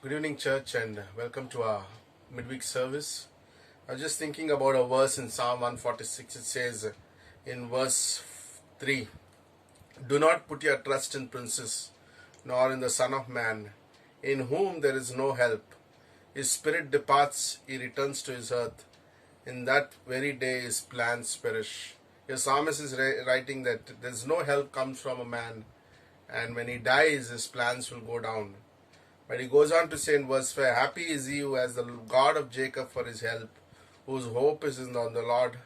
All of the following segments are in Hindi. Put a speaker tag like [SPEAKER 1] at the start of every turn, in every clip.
[SPEAKER 1] Good evening, church, and welcome to our midweek service. I was just thinking about a verse in Psalm 146. It says in verse 3, "Do not put your trust in princes, nor in the Son of Man, in whom there is no help. His spirit departs, he returns to his earth. In that very day his plans perish." The psalmist is writing that there's no help comes from a man, and when he dies, his plans will go down. But he goes on to say in verse 5, "Happy is he who has the God of Jacob for his help, whose hope is on the Lord,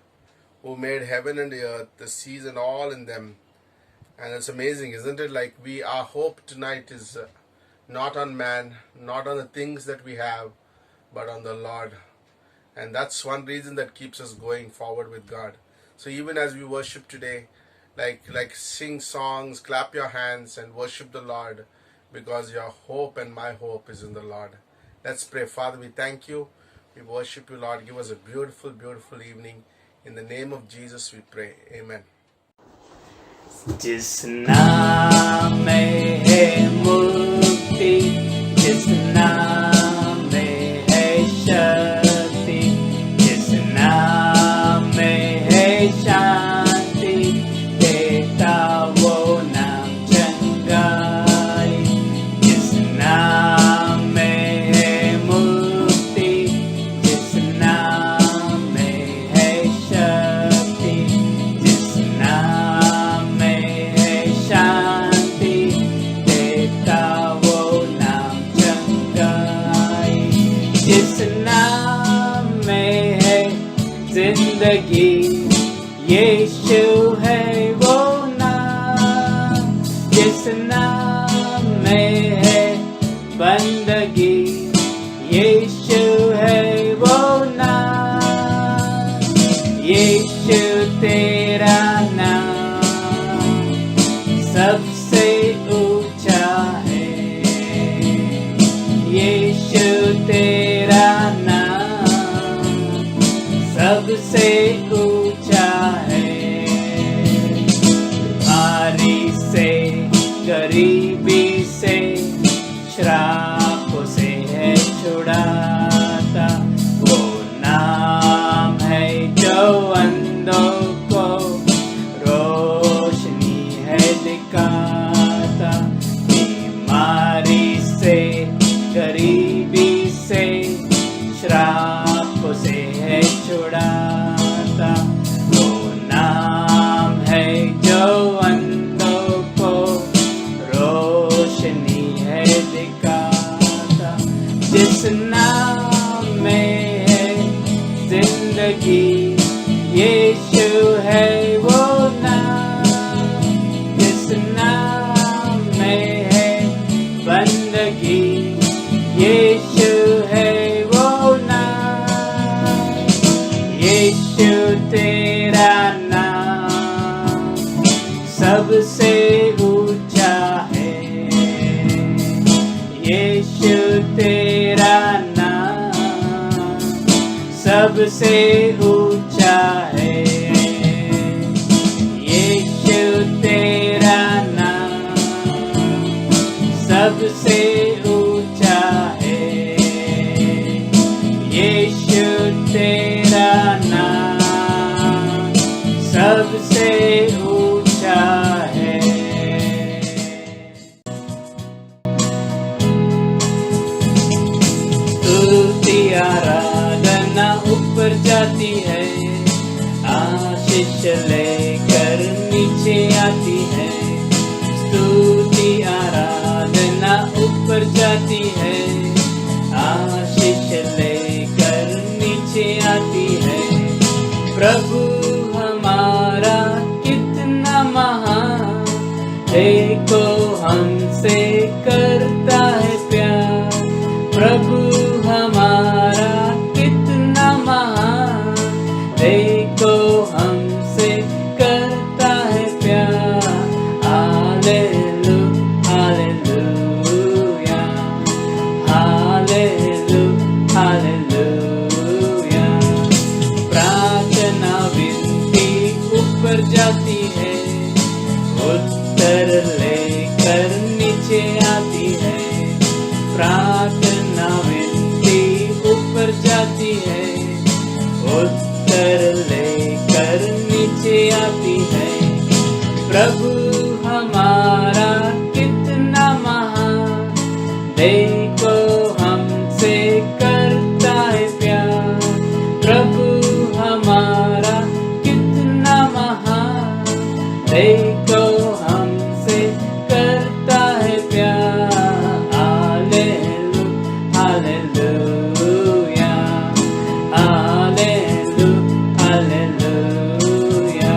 [SPEAKER 1] who made heaven and the earth, the seas and all in them." And it's amazing, isn't it? Like our hope tonight is not on man, not on the things that we have, but on the Lord. And that's one reason that keeps us going forward with God. So even as we worship today, like sing songs, clap your hands and worship the Lord, because your hope and my hope is in the Lord. Let's pray. Father, we thank you. We worship you, Lord. Give us a beautiful, beautiful evening. In the name of Jesus we pray. Amen.
[SPEAKER 2] जिस नाम में है मुक्ति, जिस नाम में है शक्ति, जिस नाम में है शांति, देता वो नाम चंगाई। जिस नाम में है मुक्ति, जिस नाम में है शक्ति, जिस नाम में है शांति, देता वो नाम चंगाई। जिस नाम में है जिंदगी, यीशु है वो नाम। जिस नाम में है बंदगी, यीशु है वो नाम। यीशु तेरा नाम सबसे ऊंचा है। यीशु तेरा नाम सबसे ऊंचा है। बीमारी से, गरीबी से, श्रापों से है छुड़ाता। वो नाम है जो अंधों को रोशनी है दिखाता। बीमारी से, गरीबी से, श्रापों से है छुड़ाता। वो नाम है जो अंधों को रोशनी है दिखाता। जिस नाम में है जिंदगी, यीशु है वो नाम। जिस नाम में है बंदगी, यीशु है वो नाम। यीशु तेरा नाम सबसे ऊंचा है। यीशु तेरा नाम सबसे ऊंचा है। यीशु तेरा नाम सबसे ऊंचा है। यीशु तेरा नाम सबसे ऊंचा है। स्तुति आराधना ऊपर जाती है, आशीष लेकर नीचे आती है। स्तुति आराधना ऊपर जाती है, आशीष लेकर नीचे आती है। प्रभु हमारा कितना महान, देखो हमसे करता है प्यार। प्रभु हमारा कितना महान, देखो हमसे करता है प्यार। Hallelujah, hallelujah, hallelujah, hallelujah. प्रार्थना विनती ऊपर जाती है, उत्तर लेकर नीचे आती है। प्रार्थना आती है। प्रभु हमारा कितना महान, देखो हमसे करता है प्यार। प्रभु हमारा कितना महान, देखो हमसे करता है प्यार। Hallelujah, hallelujah, hallelujah.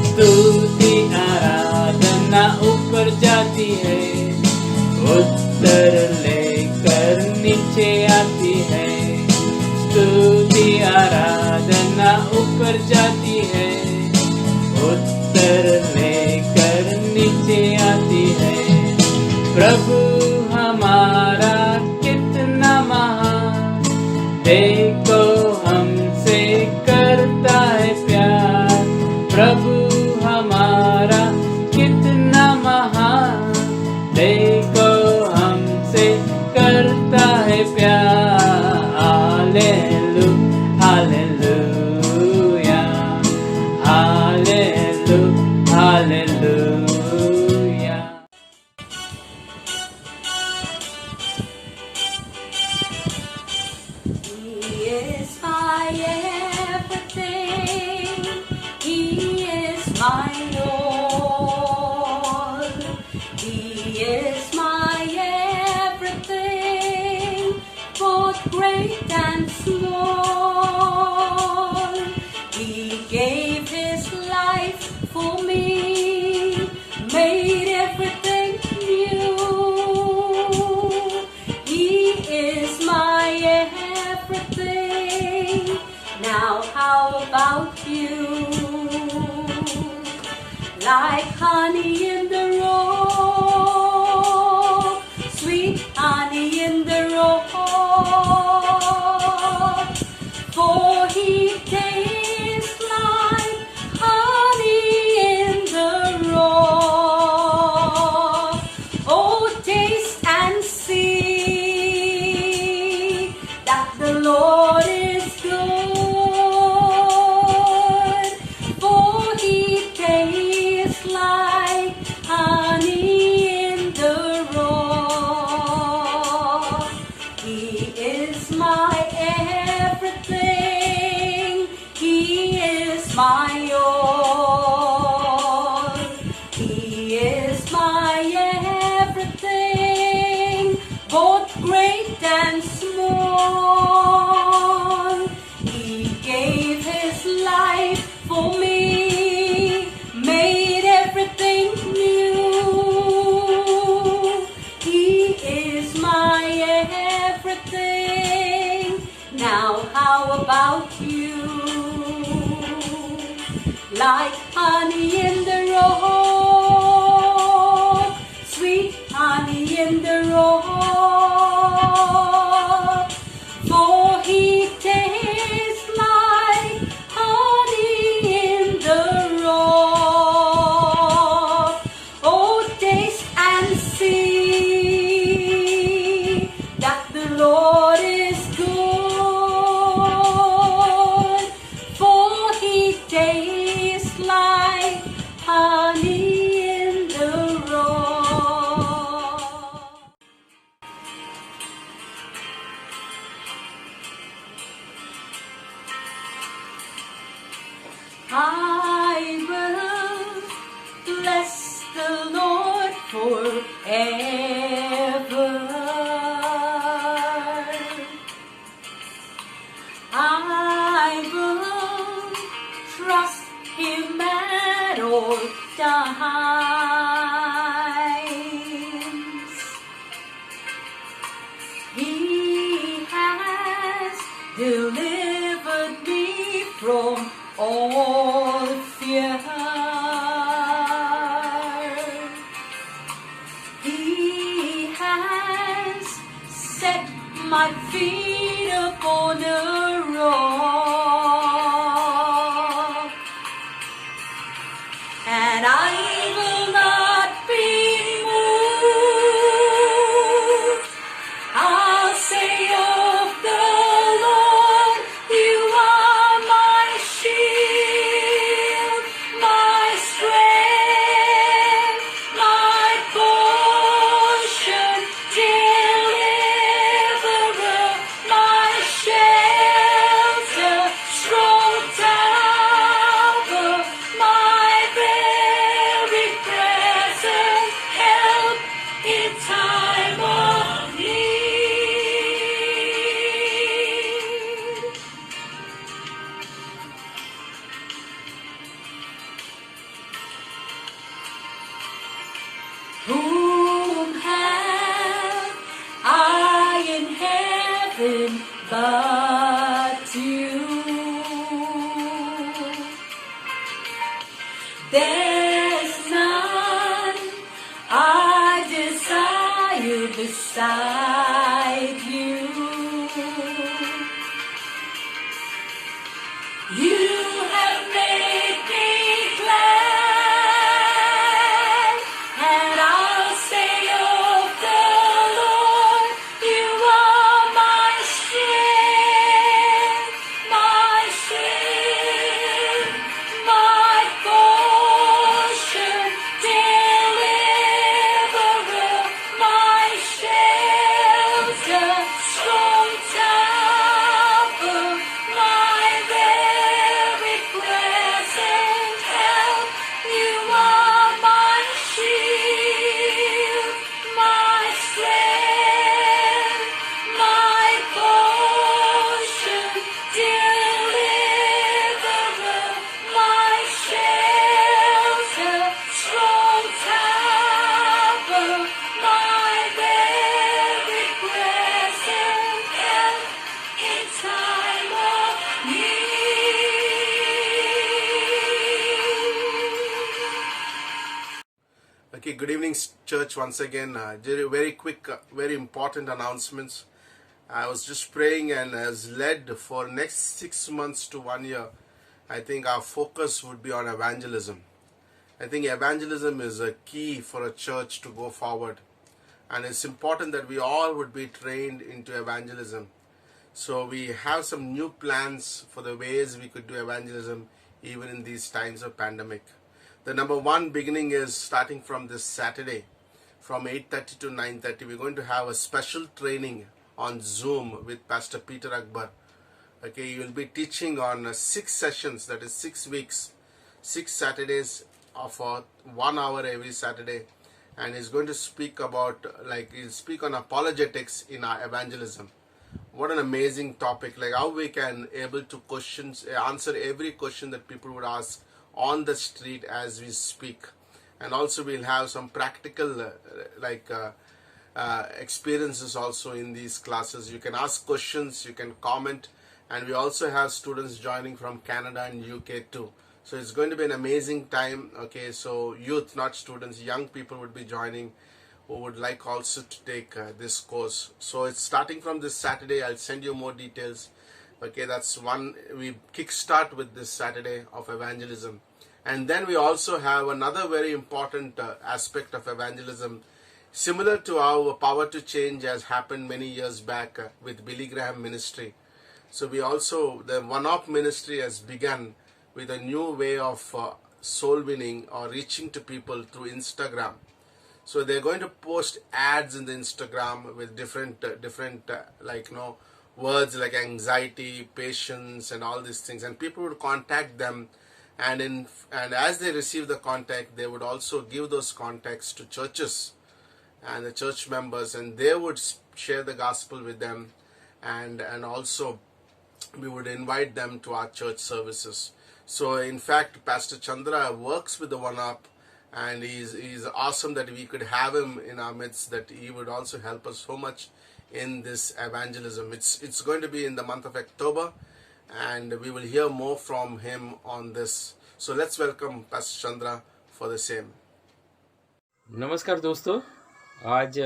[SPEAKER 2] स्तुति आराधना ऊपर जाती है, उत्तर लेकर नीचे आती है। स्तुति आराधना ऊपर जाती है, उत्तर लेकर नीचे आती है। प्रभु हमारा कितना महान, देखो हमसे करता है प्यार। प्रभु हमारा कितना महान, देखो हमसे करता है प्यार। Hallelujah, hallelujah, hallelujah, hallelujah.
[SPEAKER 3] He is my everything. He is my all. He is my everything, both great and small. He gave his life for me, made everything new. He is my everything. Now how about you? Like honey in the rock, sweet honey in the rock. For he tastes like honey in the rock. Oh, taste and see that the Lord is good. For he tastes like honey in the rock. He is my everything. He is my all. He is my everything, both great and small. He gave his life for me, made everything new. He is my everything. Now how about you? Like honey in the rock, sweet honey in the rock. For he tastes like honey in the rock. Oh, taste and see that the Lord is good. For he tastes like honey in the rock. I will bless the Lord forever. I will trust him at all times. He has delivered me from all fear. He has set my feet upon a rock, and I will not be moved. I'll say of the Lord, you are my shield nothing but you. There's none I desire beside you. You have made me glad, and I'll say of the Lord, you are my strength, my portion, deliverer, my shelter, strong tower, my very present help. You are my shield, my strength, my portion, deliverer, my shelter, strong tower, my very present help in time of need.
[SPEAKER 1] Okay, good evening, church. Once again, very quick, very important announcements. I was just praying and as led for next 6 months to 1 year. I think our focus would be on evangelism. I think evangelism is a key for a church to go forward, and it's important that we all would be trained into evangelism. So we have some new plans for the ways we could do evangelism even in these times of pandemic. The number one beginning is starting from this Saturday from 8:30 to 9:30. We're going to have a special training on Zoom with Pastor Peter Akbar. Okay, he will be teaching on 6 sessions, that is 6 weeks, 6 Saturdays of 1 hour every Saturday, and he's going to speak about, he'll speak on apologetics in our evangelism. What an amazing topic, like how we can able to answer every question that people would ask on the street as we speak. And also we'll have some practical experiences also in these classes. You can ask questions, you can comment, and we also have students joining from Canada and UK too. So it's going to be an amazing time. Okay, so youth, not students, young people would be joining who would like also to take this course. So it's starting from this Saturday. I'll send you more details. Okay, that's one. We kickstart with this Saturday of evangelism. And then we also have another very important aspect of evangelism, similar to how Power to Change has happened many years back with Billy Graham ministry. So we also, the One Up ministry has begun with a new way of soul winning or reaching to people through Instagram. So they're going to post ads in the Instagram with different words like anxiety, patience, and all these things. And people would contact them, and as they receive the contact, they would also give those contacts to churches and the church members, and they would share the gospel with them, and also we would invite them to our church services. So in fact, Pastor Chandra works with the One Up, and he's awesome that we could have him in our midst, that he would also help us so much in this evangelism. It's going to be in the month of October, and we will hear more from him on this. So let's welcome Pastor Chandra for the same.
[SPEAKER 4] नमस्कार दोस्तों, आज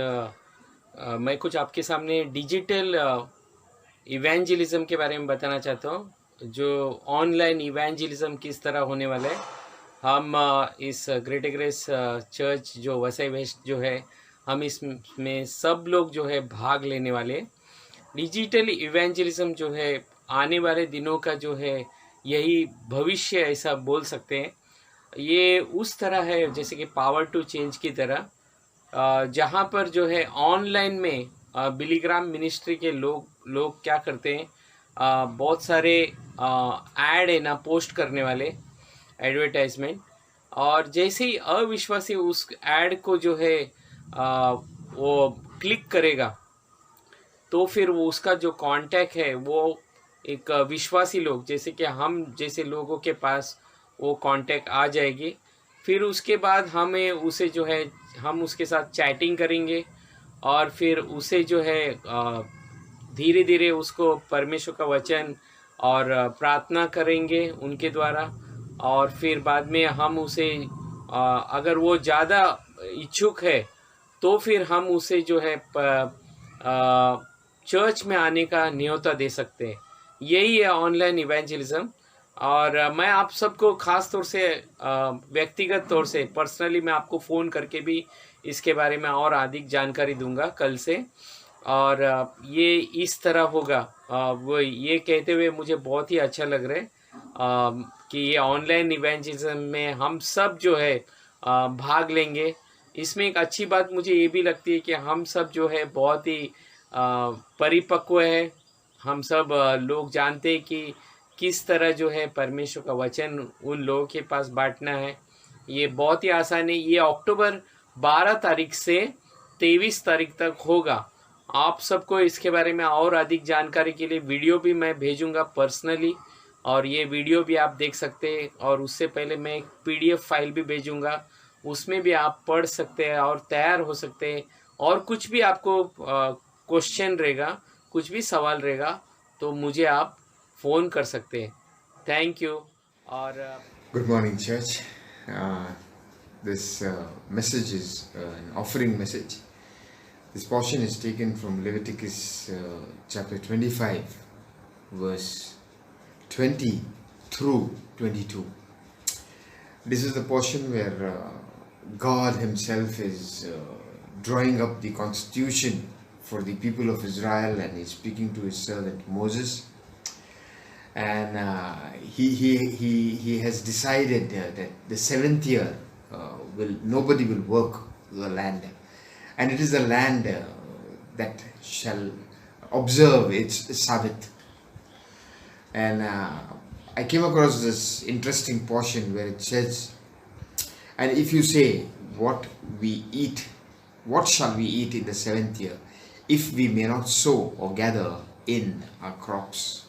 [SPEAKER 4] मैं कुछ आपके सामने डिजिटल इवेंजलिज्म के बारे में बताना चाहता हूँ, जो ऑनलाइन इवेंजलिज्म किस तरह होने वाला है। हम इस ग्रेटर ग्रेस चर्च जो वसई वेस्ट जो है, हम इसमें सब लोग जो है भाग लेने वाले। डिजिटल इवेंजलिज्म जो है आने वाले दिनों का जो है यही भविष्य, ऐसा बोल सकते हैं। ये उस तरह है जैसे कि पावर टू चेंज की तरह, जहाँ पर जो है ऑनलाइन में बिली ग्राम मिनिस्ट्री के लोग क्या करते हैं, बहुत सारे ऐड है ना पोस्ट करने वाले, एडवर्टाइजमेंट, और जैसे ही अविश्वासी उस ऐड को जो है वो क्लिक करेगा, तो फिर वो उसका जो कांटेक्ट है वो एक विश्वासी लोग जैसे कि हम जैसे लोगों के पास वो कांटेक्ट आ जाएगी। फिर उसके बाद हमें उसे जो है हम उसके साथ चैटिंग करेंगे, और फिर उसे जो है धीरे धीरे उसको परमेश्वर का वचन और प्रार्थना करेंगे उनके द्वारा, और फिर बाद में हम उसे अगर वो ज़्यादा इच्छुक है तो फिर हम उसे जो है चर्च में आने का न्योता दे सकते हैं। यही है ऑनलाइन इवेंजलिज्म। और मैं आप सबको ख़ास तौर से व्यक्तिगत तौर से पर्सनली मैं आपको फ़ोन करके भी इसके बारे में और अधिक जानकारी दूंगा कल से। और ये इस तरह होगा, वो ये कहते हुए मुझे बहुत ही अच्छा लग रहा है कि ये ऑनलाइन इवेंजलिज्म में हम सब जो है भाग लेंगे। इसमें एक अच्छी बात मुझे ये भी लगती है कि हम सब जो है बहुत ही परिपक्व है। हम सब लोग जानते हैं कि किस तरह जो है परमेश्वर का वचन उन लोगों के पास बांटना है। ये बहुत ही आसान है। ये अक्टूबर 12 तारीख से 23 तारीख तक होगा। आप सबको इसके बारे में और अधिक जानकारी के लिए वीडियो भी मैं भेजूंगा पर्सनली, और ये वीडियो भी आप देख सकते हैं। और उससे पहले मैं एक PDF फाइल भी भेजूंगा, उसमें भी आप पढ़ सकते हैं और तैयार हो सकते हैं। और कुछ भी आपको क्वेश्चन रहेगा, कुछ भी सवाल रहेगा, तो मुझे आप फ़ोन कर सकते हैं। Thank you. और
[SPEAKER 5] Good morning, church. This message is an offering message. This portion is taken from Leviticus chapter 25, verse 20 through 22. This is the portion where God Himself is drawing up the constitution for the people of Israel, and He's speaking to His servant Moses. And he has decided that the 7th year nobody will work the land, and it is the land that shall observe its Sabbath. And I came across this interesting portion where it says, and if you say, what we eat, what shall we eat in the 7th year, if we may not sow or gather in our crops?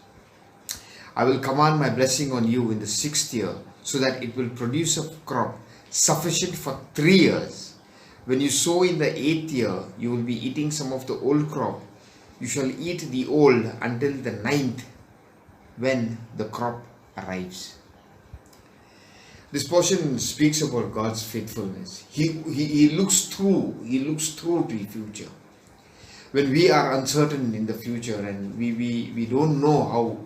[SPEAKER 5] I will command my blessing on you in the 6th year, so that it will produce a crop sufficient for 3 years. When you sow in the 8th year, you will be eating some of the old crop. You shall eat the old until the 9th, when the crop arrives. This portion speaks about God's faithfulness. He looks through to the future. When we are uncertain in the future and we don't know how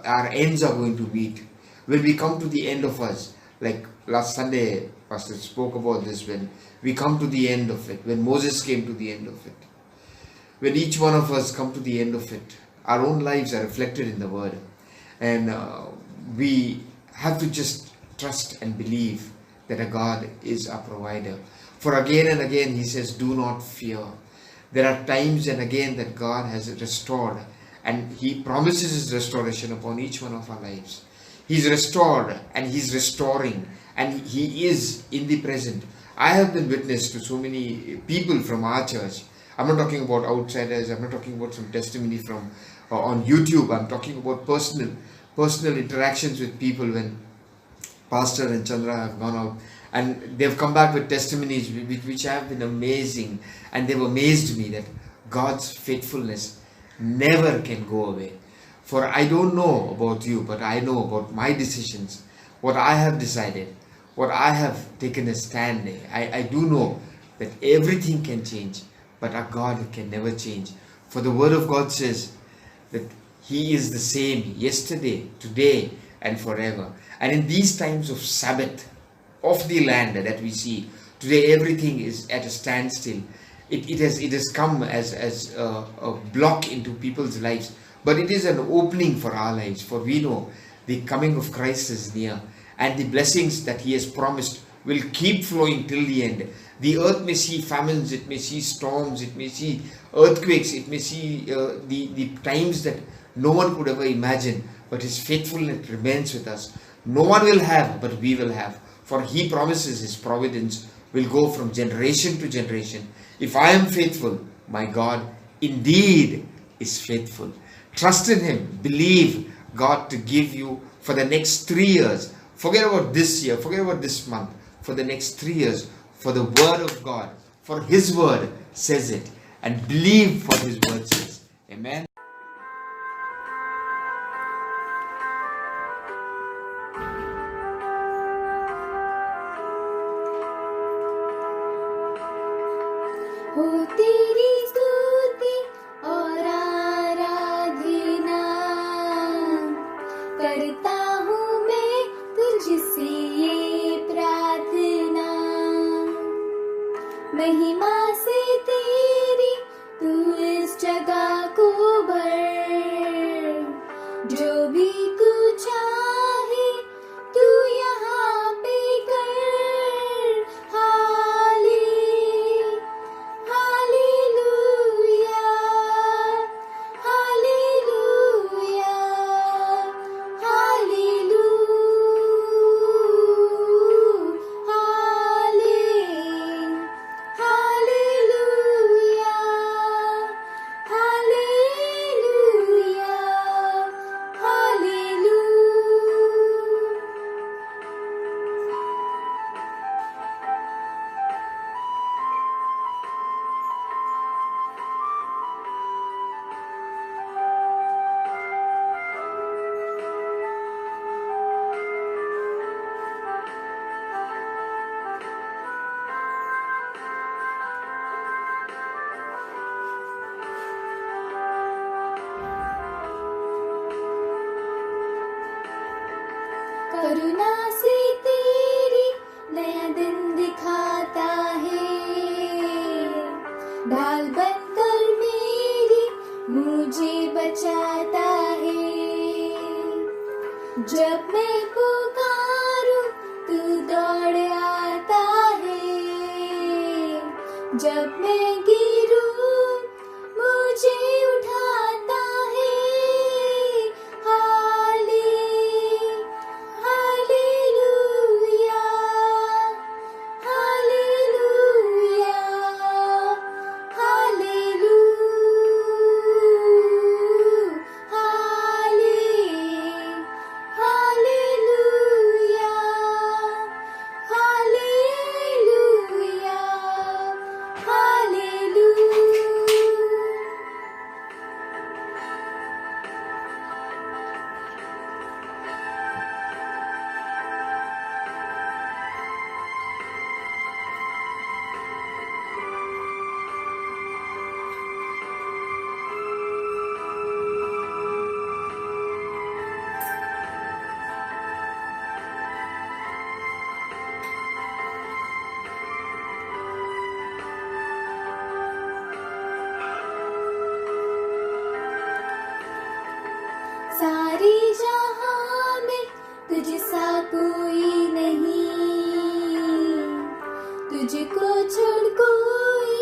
[SPEAKER 5] our ends are going to meet, when we come to the end of us, like last Sunday Pastor spoke about this, when we come to the end of it, when Moses came to the end of it, when each one of us come to the end of it, our own lives are reflected in the word, and we have to just trust and believe that a God is our provider. For again and again He says, do not fear. There are times and again that God has restored, and He promises His restoration upon each one of our lives. He's restored and He's restoring, and He is in the present. I have been witness to so many people from our church. I'm not talking about outsiders. I'm not talking about some testimony from on YouTube. I'm talking about personal interactions with people when Pastor and Chandra have gone out, and they've come back with testimonies which have been amazing, and they've amazed me that God's faithfulness never can go away. For I don't know about you, but I know about my decisions, what I have decided, what I have taken a stand. I do know that everything can change, but our God can never change. For the word of God says that He is the same yesterday, today, and forever. And in these times of Sabbath of the land that we see today, everything is at a standstill. It has come as a block into people's lives, but it is an opening for our lives. For we know the coming of Christ is near, and the blessings that He has promised will keep flowing till the end. The earth may see famines, it may see storms, it may see earthquakes, it may see the times that no one could ever imagine, but His faithfulness remains with us. No one will have, but we will have. For He promises His providence will go from generation to generation. If I am faithful, my God indeed is faithful. Trust in Him. Believe God to give you for the next 3 years. Forget about this year. Forget about this month. For the next 3 years. For the word of God. For His word says it. And believe what His word says. Amen.
[SPEAKER 6] हो तेरी स्तुति और आराधना करता हूँ मैं तुझसे ये प्रार्थना, महिमा से तेरी तू इस जगह को भर, जो भी तू चाहे तू यहाँ पे कर। हाले hallelujah hallelujah hallelujah hallelujah hallelujah hallelujah. करुणा से तेरी नया दिन दिखाता है, ढाल बनकर मेरी मुझे बचाता है। जब मैं पुकारूं तू दौड़ आता है, जब मैं गिरूं मुझे उठाता है। हाले hallelujah hallelujah hallelujah hallelujah hallelujah hallelujah. सारी जहां में तुझसा कोई नहीं, तुझको छोड़ कोई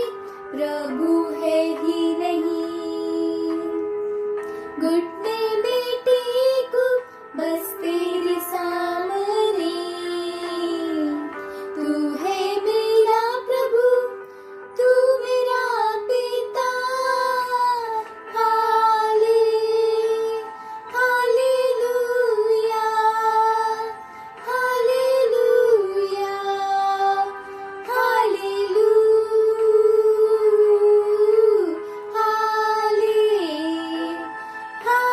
[SPEAKER 6] प्रभु है ही नहीं। घुटने में टेकूं बस तेरे सामने, तू है मेरा प्रभु तू मेरा पिता। हाले hallelujah hallelujah hallelujah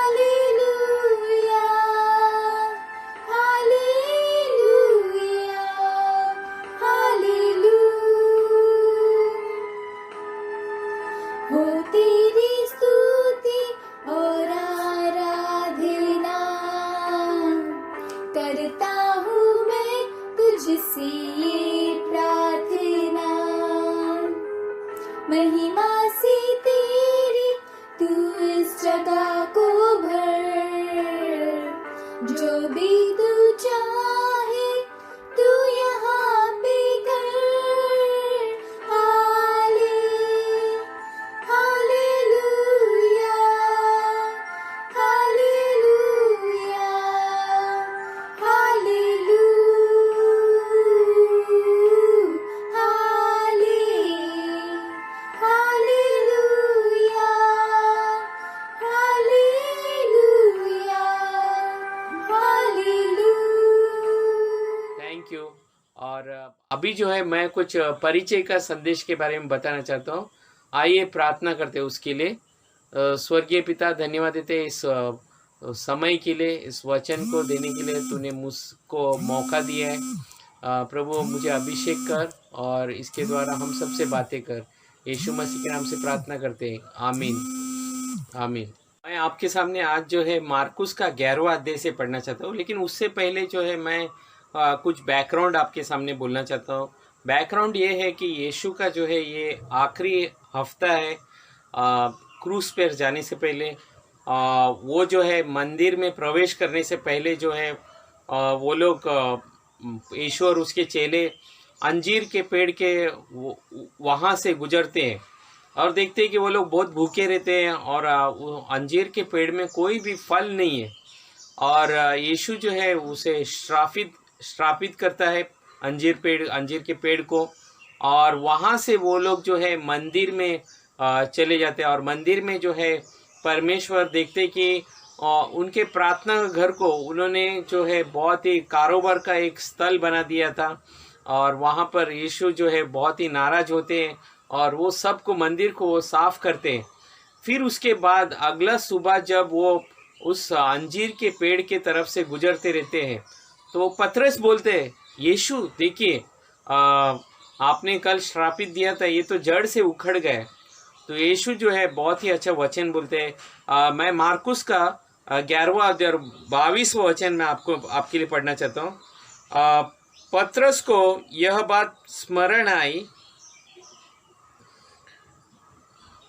[SPEAKER 6] hallelujah hallelujah hallelujah. हो तेरी स्तुति और आराधना करता हूँ मैं तुझसे ये प्रार्थना, महिमा से तेरी तू इस जगह को भर, जो भी तू चाहे तू यहाँ पे कर। हाले hallelujah hallelujah hallelujah hallelujah hallelujah hallelujah.
[SPEAKER 4] Thank you. और अभी जो है मैं कुछ परिचय का संदेश के बारे में बताना चाहता हूँ। आइए प्रार्थना करते हैं उसके लिए। स्वर्गीय पिता, धन्यवाद देते हैं इस समय के लिए, इस वचन को देने के लिए तूने मुझको मौका दिया है। प्रभु मुझे अभिषेक कर और इसके द्वारा हम सबसे बातें कर। यीशु मसीह के नाम से प्रार्थना करते हैं, आमीन आमीन। मैं आपके सामने आज जो है मार्कुस का 11वां अध्याय से पढ़ना चाहता हूँ, लेकिन उससे पहले जो है मैं कुछ बैकग्राउंड आपके सामने बोलना चाहता हूँ। बैकग्राउंड ये है कि यीशु का जो है ये आखिरी हफ्ता है क्रूस पर जाने से पहले। वो जो है मंदिर में प्रवेश करने से पहले जो है वो लोग यीशु और उसके चेले अंजीर के पेड़ के वहाँ से गुजरते हैं और देखते हैं कि वो लोग बहुत भूखे रहते हैं और अंजीर के पेड़ में कोई भी फल नहीं है। और यीशु जो है उसे श्रापित करता है अंजीर के पेड़ को, और वहाँ से वो लोग जो है मंदिर में चले जाते हैं। और मंदिर में जो है परमेश्वर देखते कि उनके प्रार्थना घर को उन्होंने जो है बहुत ही कारोबार का एक स्थल बना दिया था, और वहाँ पर यीशु जो है बहुत ही नाराज होते हैं और वो सबको मंदिर को वो साफ करते हैं। फिर उसके बाद अगला सुबह जब वो उस अंजीर के पेड़ के तरफ से गुजरते रहते हैं तो पतरस बोलते हैं, यीशु देखिए आपने कल श्रापित दिया था, ये तो जड़ से उखड़ गए। तो यीशु जो है बहुत ही अच्छा वचन बोलते हैं। मैं मार्कुस का 11वां अध्याय 22वां वचन में आपके लिए पढ़ना चाहता हूँ। पतरस को यह बात स्मरण आई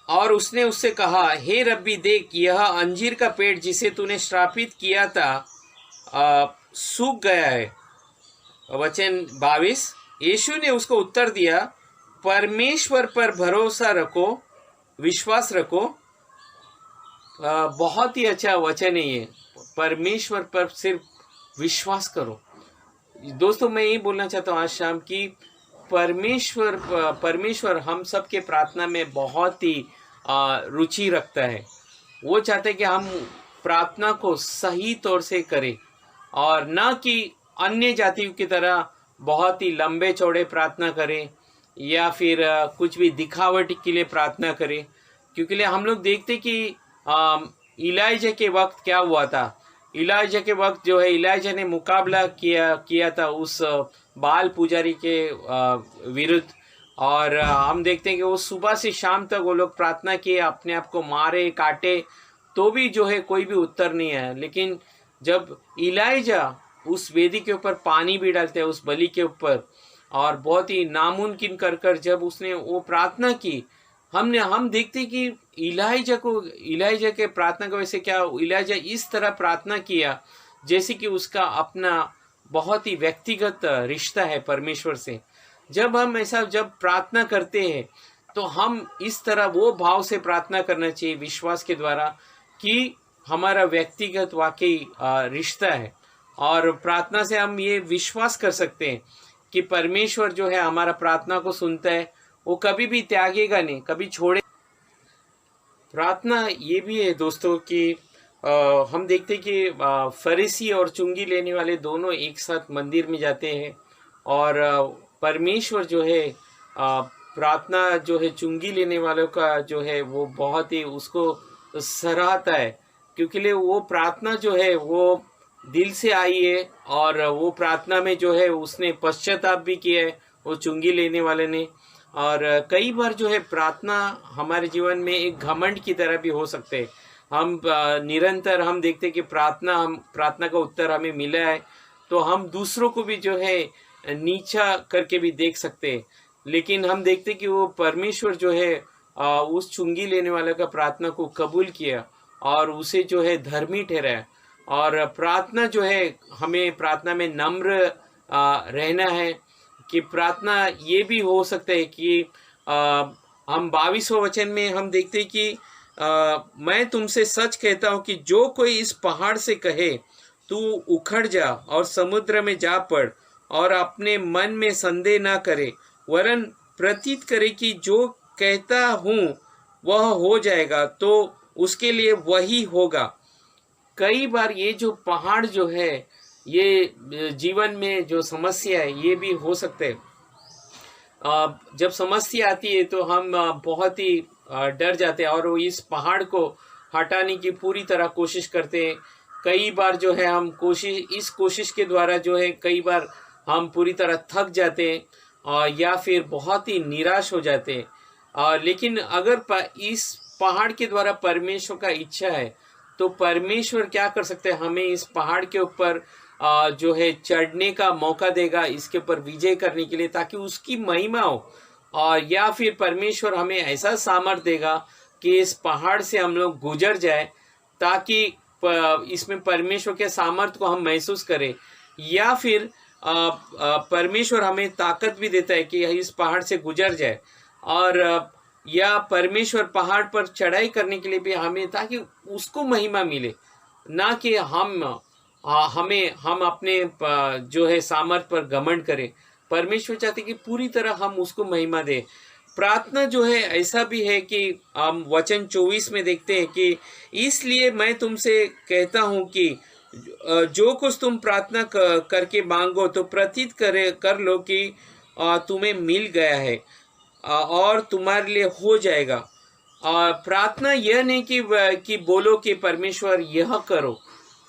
[SPEAKER 4] और उसने उससे कहा, हे रब्बी देख, यह अंजीर का पेड़ जिसे तूने श्रापित किया था सूख गया है। वचन 22। यीशु ने उसको उत्तर दिया, परमेश्वर पर भरोसा रखो, विश्वास रखो। बहुत ही अच्छा वचन है ये, परमेश्वर पर सिर्फ विश्वास करो। दोस्तों मैं ये बोलना चाहता हूँ आज शाम की परमेश्वर हम सब के प्रार्थना में बहुत ही रुचि रखता है। वो चाहते हैं कि हम प्रार्थना को सही तौर से करें और न कि अन्य जातियों की तरह बहुत ही लंबे चौड़े प्रार्थना करें या फिर कुछ भी दिखावट के लिए प्रार्थना करें। क्योंकि हम लोग देखते कि इलाइजा के वक्त क्या हुआ था। इलाइजा के वक्त जो है इलाइजा ने मुकाबला किया था उस बाल पुजारी के विरुद्ध, और हम देखते हैं कि वो सुबह से शाम तक वो लोग प्रार्थना किए, अपने आप को मारे काटे, तो भी जो है कोई भी उत्तर नहीं आया। लेकिन जब इलाइजा उस वेदी के ऊपर पानी भी डालते हैं उस बलि के ऊपर, और बहुत ही नामुमकिन कर जब उसने वो प्रार्थना की, हम देखते कि इलाइजा के प्रार्थना की वजह से क्या इलाइजा इस तरह प्रार्थना किया जैसे कि उसका अपना बहुत ही व्यक्तिगत रिश्ता है परमेश्वर से। जब हम ऐसा जब प्रार्थना करते हैं तो हम इस तरह वो भाव से प्रार्थना करना चाहिए विश्वास के द्वारा कि हमारा व्यक्तिगत वाकई रिश्ता है, और प्रार्थना से हम ये विश्वास कर सकते हैं कि परमेश्वर जो है हमारा प्रार्थना को सुनता है, वो कभी भी त्यागेगा नहीं, कभी छोड़े। प्रार्थना ये भी है दोस्तों कि हम देखते कि फरीसी और चुंगी लेने वाले दोनों एक साथ मंदिर में जाते हैं, और परमेश्वर जो है प्रार्थना जो है चुंगी लेने वालों का जो है वो बहुत ही उसको सराहता है, क्योंकि वो प्रार्थना जो है वो दिल से आई है, और वो प्रार्थना में जो है उसने पश्चाताप भी किया है वो चुंगी लेने वाले ने। और कई बार जो है प्रार्थना हमारे जीवन में एक घमंड की तरह भी हो सकते हैं। हम निरंतर हम देखते हैं कि प्रार्थना का उत्तर हमें मिला है, तो हम दूसरों को भी जो है नीचा करके भी देख सकते हैं। लेकिन हम देखते कि वो परमेश्वर जो है उस चुंगी लेने वाले का प्रार्थना को कबूल किया और उसे जो है धर्मी ठहराया। और प्रार्थना जो है हमें प्रार्थना में नम्र रहना है कि प्रार्थना ये भी हो सकता है कि हम 22वें वचन में हम देखते हैं कि मैं तुमसे सच कहता हूँ कि जो कोई इस पहाड़ से कहे तू उखड़ जा और समुद्र में जा पड़, और अपने मन में संदेह ना करे, वरन प्रतीत करे कि जो कहता हूँ वह हो जाएगा, तो उसके लिए वही होगा। कई बार ये जो पहाड़ जो है ये जीवन में जो समस्या है ये भी हो सकते हैं। जब समस्या आती है तो हम बहुत ही डर जाते हैं और वो इस पहाड़ को हटाने की पूरी तरह कोशिश करते हैं। कई बार जो है हम इस कोशिश के द्वारा जो है कई बार हम पूरी तरह थक जाते हैं या फिर बहुत ही निराश हो जाते हैं। लेकिन अगर इस पहाड़ के द्वारा परमेश्वर का इच्छा है तो परमेश्वर क्या कर सकते हैं, हमें इस पहाड़ के ऊपर जो है चढ़ने का मौका देगा, इसके ऊपर विजय करने के लिए, ताकि उसकी महिमा हो। और या फिर परमेश्वर हमें ऐसा सामर्थ्य देगा कि इस पहाड़ से हम लोग गुजर जाए, ताकि इसमें परमेश्वर के सामर्थ्य को हम महसूस करें। या फिर परमेश्वर हमें ताकत भी देता है कि इस पहाड़ से गुजर जाए, और या परमेश्वर पहाड़ पर चढ़ाई करने के लिए भी हमें, ताकि उसको महिमा मिले, ना कि हम अपने जो है सामर्थ पर घमंड करें। परमेश्वर चाहते कि पूरी तरह हम उसको महिमा दें। प्रार्थना जो है ऐसा भी है कि हम वचन 24 में देखते हैं कि इसलिए मैं तुमसे कहता हूं कि जो कुछ तुम प्रार्थना करके मांगो तो प्रतीत कर लो कि तुम्हें मिल गया है और तुम्हारे लिए हो जाएगा। प्रार्थना यह नहीं कि बोलो कि परमेश्वर यह करो,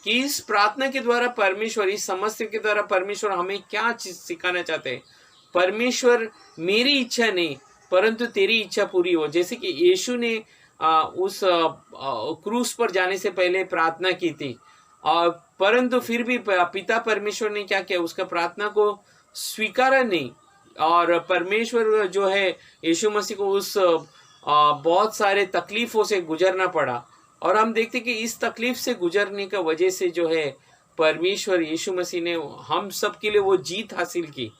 [SPEAKER 4] कि इस प्रार्थना के द्वारा परमेश्वर, इस समस्या के द्वारा परमेश्वर हमें क्या चीज सिखाना चाहते हैं। परमेश्वर मेरी इच्छा नहीं परंतु तेरी इच्छा पूरी हो। जैसे कि यीशु ने उस क्रूस पर जाने से पहले प्रार्थना की थी, परंतु फिर भी पिता परमेश्वर ने क्या किया, उसका प्रार्थना को स्वीकारा नहीं। और परमेश्वर जो है यीशु मसीह को उस बहुत सारे तकलीफों से गुजरना पड़ा, और हम देखते कि इस तकलीफ से गुजरने का वजह से जो है परमेश्वर यीशु मसीह ने हम सब के लिए वो जीत हासिल की।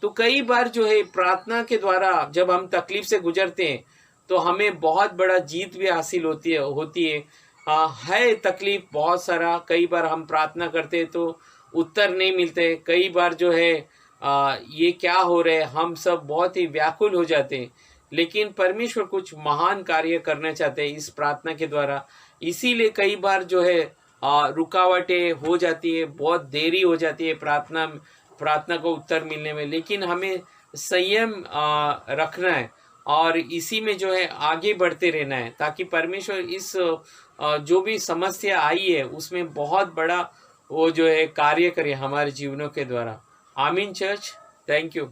[SPEAKER 4] तो कई बार जो है प्रार्थना के द्वारा जब हम तकलीफ से गुजरते हैं तो हमें बहुत बड़ा जीत भी हासिल होती है तकलीफ बहुत सारा। कई बार हम प्रार्थना करते हैं तो उत्तर नहीं मिलते, कई बार जो है ये क्या हो रहा है, हम सब बहुत ही व्याकुल हो जाते हैं। लेकिन परमेश्वर कुछ महान कार्य करना चाहते हैं इस प्रार्थना के द्वारा। इसीलिए कई बार जो है रुकावटें हो जाती है, बहुत देरी हो जाती है प्रार्थना को उत्तर मिलने में। लेकिन हमें संयम रखना है और इसी में जो है आगे बढ़ते रहना है, ताकि परमेश्वर इस जो भी समस्या आई है उसमें बहुत बड़ा वो जो है कार्य करे हमारे जीवनों के द्वारा। आमीन church, thank you.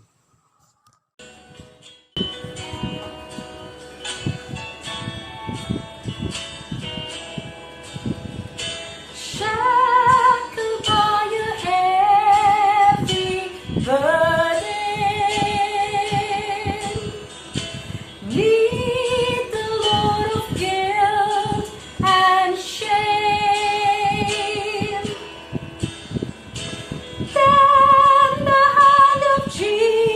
[SPEAKER 3] Shackled by your heavy burden, meet the Lord of guilt and shame. Then the hand of Jesus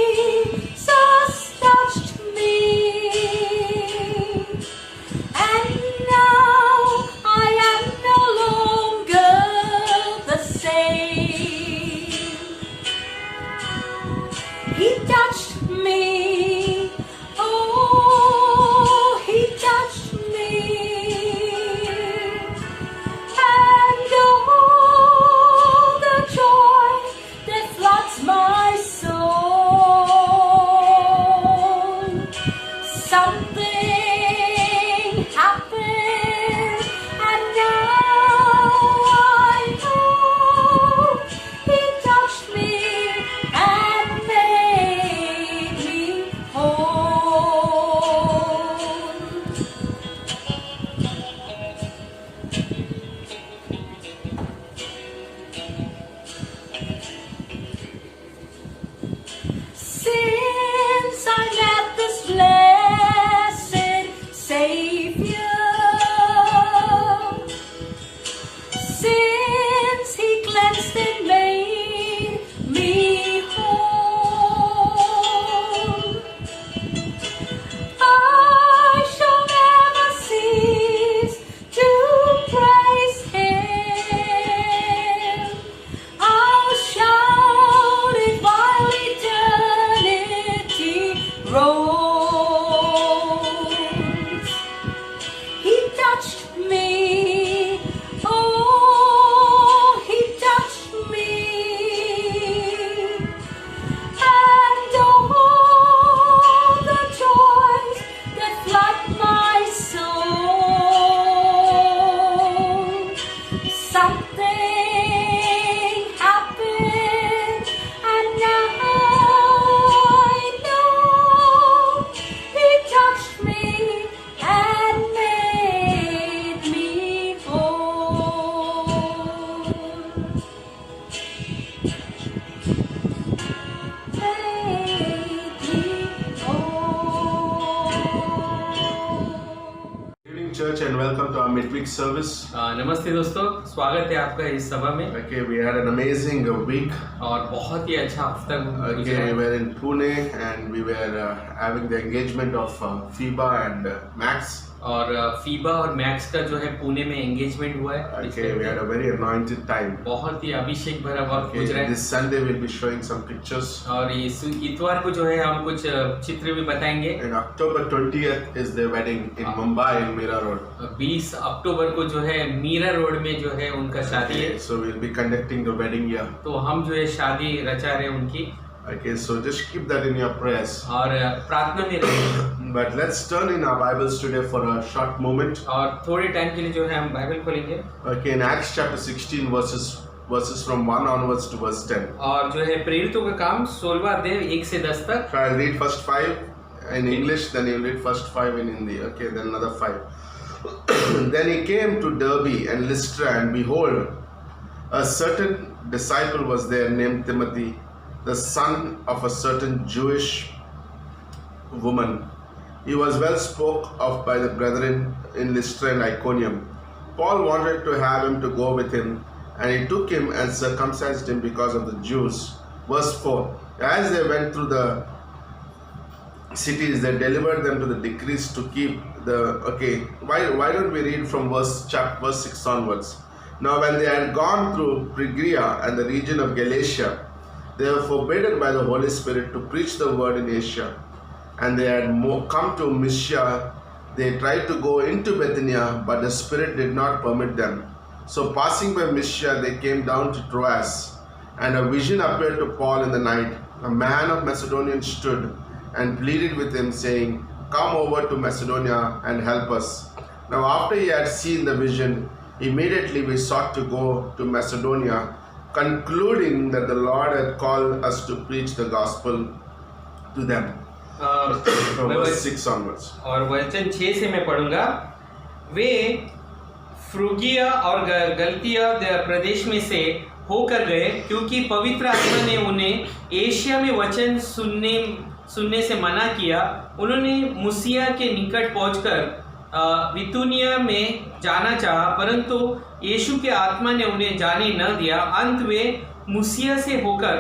[SPEAKER 1] welcome to our midweek service.
[SPEAKER 4] नमस्ते दोस्तों, स्वागत है आपका इस सभा में।
[SPEAKER 1] Okay, we had an amazing week.
[SPEAKER 4] और बहुत ही अच्छा हफ्ता
[SPEAKER 1] Okay,
[SPEAKER 4] गुजरा
[SPEAKER 1] we
[SPEAKER 4] है।
[SPEAKER 1] were in Pune and we were having the engagement of FIBA and Max.
[SPEAKER 4] और फीबा और मैक्स का जो है पुणे में एंगेजमेंट हुआ है।
[SPEAKER 1] Okay, we had a very anointed time.
[SPEAKER 4] बहुत ही अभिषेक भरा वक्त
[SPEAKER 1] Okay,
[SPEAKER 4] गुजरा है।
[SPEAKER 1] this Sunday we'll be showing some pictures.
[SPEAKER 4] और इस इतवार को जो है हम कुछ चित्र भी बताएंगे।
[SPEAKER 1] And October 20th is their wedding in Mumbai in Mira Road.
[SPEAKER 4] 20 अक्टूबर को जो है मीरा रोड में जो है उनका शादी है।
[SPEAKER 1] Okay, so we'll be conducting the wedding here.
[SPEAKER 4] तो हम जो है शादी रचा रहे हैं उनकी,
[SPEAKER 1] Okay, so just keep that in your prayers.
[SPEAKER 4] और प्रार्थना में रहे।
[SPEAKER 1] But let's turn in our Bibles today for a short moment.
[SPEAKER 4] और थोड़े टाइम के लिए जो है हम बाइबल खोलेंगे।
[SPEAKER 1] Okay, in Acts chapter 16 verses from 1 onwards to verse 10.
[SPEAKER 4] और जो है प्रेरितों का काम 16वां अध्याय 1 से 10 तक।
[SPEAKER 1] So I'll read first 5 in English, then you'll read first 5 in Hindi. Okay, then another 5. Then he came to Derbe and Lystra, and behold, a certain disciple was there named Timothy, the son of a certain Jewish woman. He was well spoke of by the brethren in Lystra and Iconium. Paul wanted to have him to go with him, and he took him and circumcised him because of the Jews. Verse 4. As they went through the cities, they delivered them to the decrees to keep the... Okay, why don't we read from verse 6 onwards? Now when they had gone through Phrygia and the region of Galatia, they were forbidden by the Holy Spirit to preach the word in Asia. And they had come to Mysia. They tried to go into Bithynia, but the Spirit did not permit them. So passing by Mysia, they came down to Troas. And a vision appeared to Paul in the night. A man of Macedonia stood and pleaded with him, saying, "Come over to Macedonia and help us." Now after he had seen the vision, immediately we sought to go to Macedonia, concluding that the Lord had called us to preach the gospel to them. From verse 6 onwards.
[SPEAKER 4] और वचन 6 से मैं पढ़ूंगा। वे फ्रूगिया और गलतिया प्रदेश में से होकर गए, क्योंकि पवित्र आत्मा ने उन्हें एशिया में वचन सुनने से मना किया। उन्होंने मुसिया के निकट पहुंचकर बितूनिया में जाना चाहा, परंतु यीशु के आत्मा ने उन्हें जाने न दिया। अंत वे मुसिया से होकर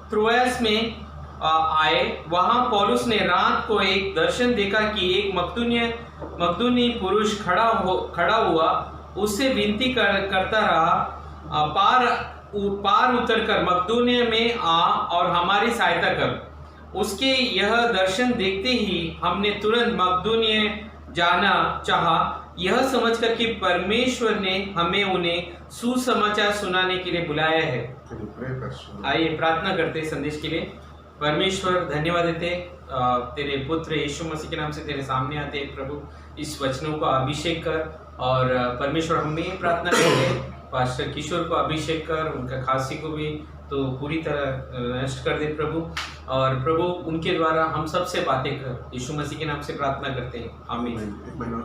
[SPEAKER 4] त्रोआस में आए। वहां पौलुस ने रात को एक दर्शन देखा कि एक मकदूनी पुरुष खड़ा हुआ, उससे विनती करता रहा, पार उतरकर मकदूनिया में आ और हमारी सहायता कर। उसके यह दर्शन देखते ही हमने तुरंत मकदूनिया जाना चाहा, यह समझकर कि परमेश्वर ने हमें उन्हें सुसमाचार सुनाने के लिए बुलाया है। आइए प्रार्थना करते संदेश के लिए। परमेश्वर धन्यवाद देते तेरे पुत्र यीशु मसीह के नाम से तेरे सामने आते हैं प्रभु, इस वचनों को अभिषेक कर। और परमेश्वर हम भी प्रार्थना करते हैं, पास्टर किशोर को अभिषेक कर, उनका खांसी को भी तो पूरी तरह नष्ट कर दे प्रभु। और प्रभु उनके द्वारा हम सबसे बातें कर, यीशु मसीह के नाम से प्रार्थना करते हैं, आमीन।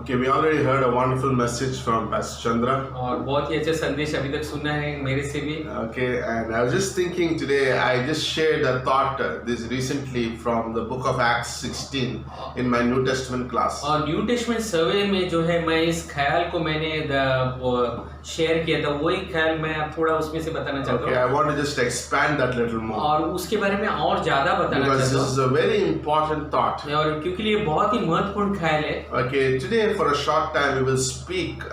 [SPEAKER 1] Okay, we already heard a wonderful message from Pastor Chandra.
[SPEAKER 4] और बहुत ही अच्छा संदेश अभी तक सुना है मेरे से भी।
[SPEAKER 1] Okay, and I was just thinking today, I just shared a thought this recently from the book of Acts 16 in my New Testament class.
[SPEAKER 4] और न्यू टेस्टमेंट सर्वे में जो है मैं इस ख्याल को मैंने शेयर किया था, वही ख्याल मैं अब थोड़ा उसमें से बताना चाहता
[SPEAKER 1] Okay,
[SPEAKER 4] हूँ।
[SPEAKER 1] I want to just expand that little more.
[SPEAKER 4] और उसके बारे में और ज्यादा बताना
[SPEAKER 1] Because
[SPEAKER 4] चाहता
[SPEAKER 1] this is a very important thought.
[SPEAKER 4] हूँ, और क्योंकि ये बहुत ही महत्वपूर्ण ख्याल है।
[SPEAKER 1] Okay, today for a short time we will speak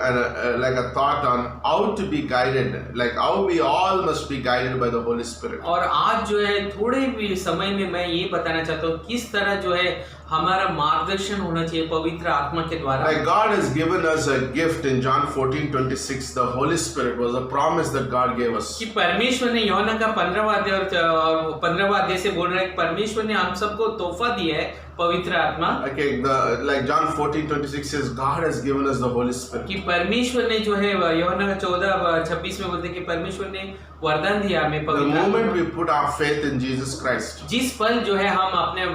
[SPEAKER 1] like a thought on how to be guided, like how we all must be guided by the Holy Spirit.
[SPEAKER 4] और आज जो है थोड़े भी समय में मैं ये बताना चाहता हूँ किस तरह जो है हमारा मार्गदर्शन होना चाहिए पवित्र आत्मा के द्वारा।
[SPEAKER 1] Like God has given us a gift in John 14:26. The Holy Spirit was a promise that God gave us.
[SPEAKER 4] कि परमेश्वर ने यूहन्ना का 15वां अध्याय और 15वां अध्याय से बोल रहा है, परमेश्वर ने हम सबको तोहफा दिया है पवित्र आत्मा।
[SPEAKER 1] Okay, like John 14:26 says, God has given us the Holy Spirit.
[SPEAKER 4] कि परमेश्वर ने जो है यूहन्ना का 14:26 में बोलते हैं कि परमेश्वर ने वरदान दिया हमें
[SPEAKER 1] The
[SPEAKER 4] पवित्र
[SPEAKER 1] moment
[SPEAKER 4] आत्मा।
[SPEAKER 1] we put our faith in Jesus Christ,
[SPEAKER 4] जिस पल जो है हम अपने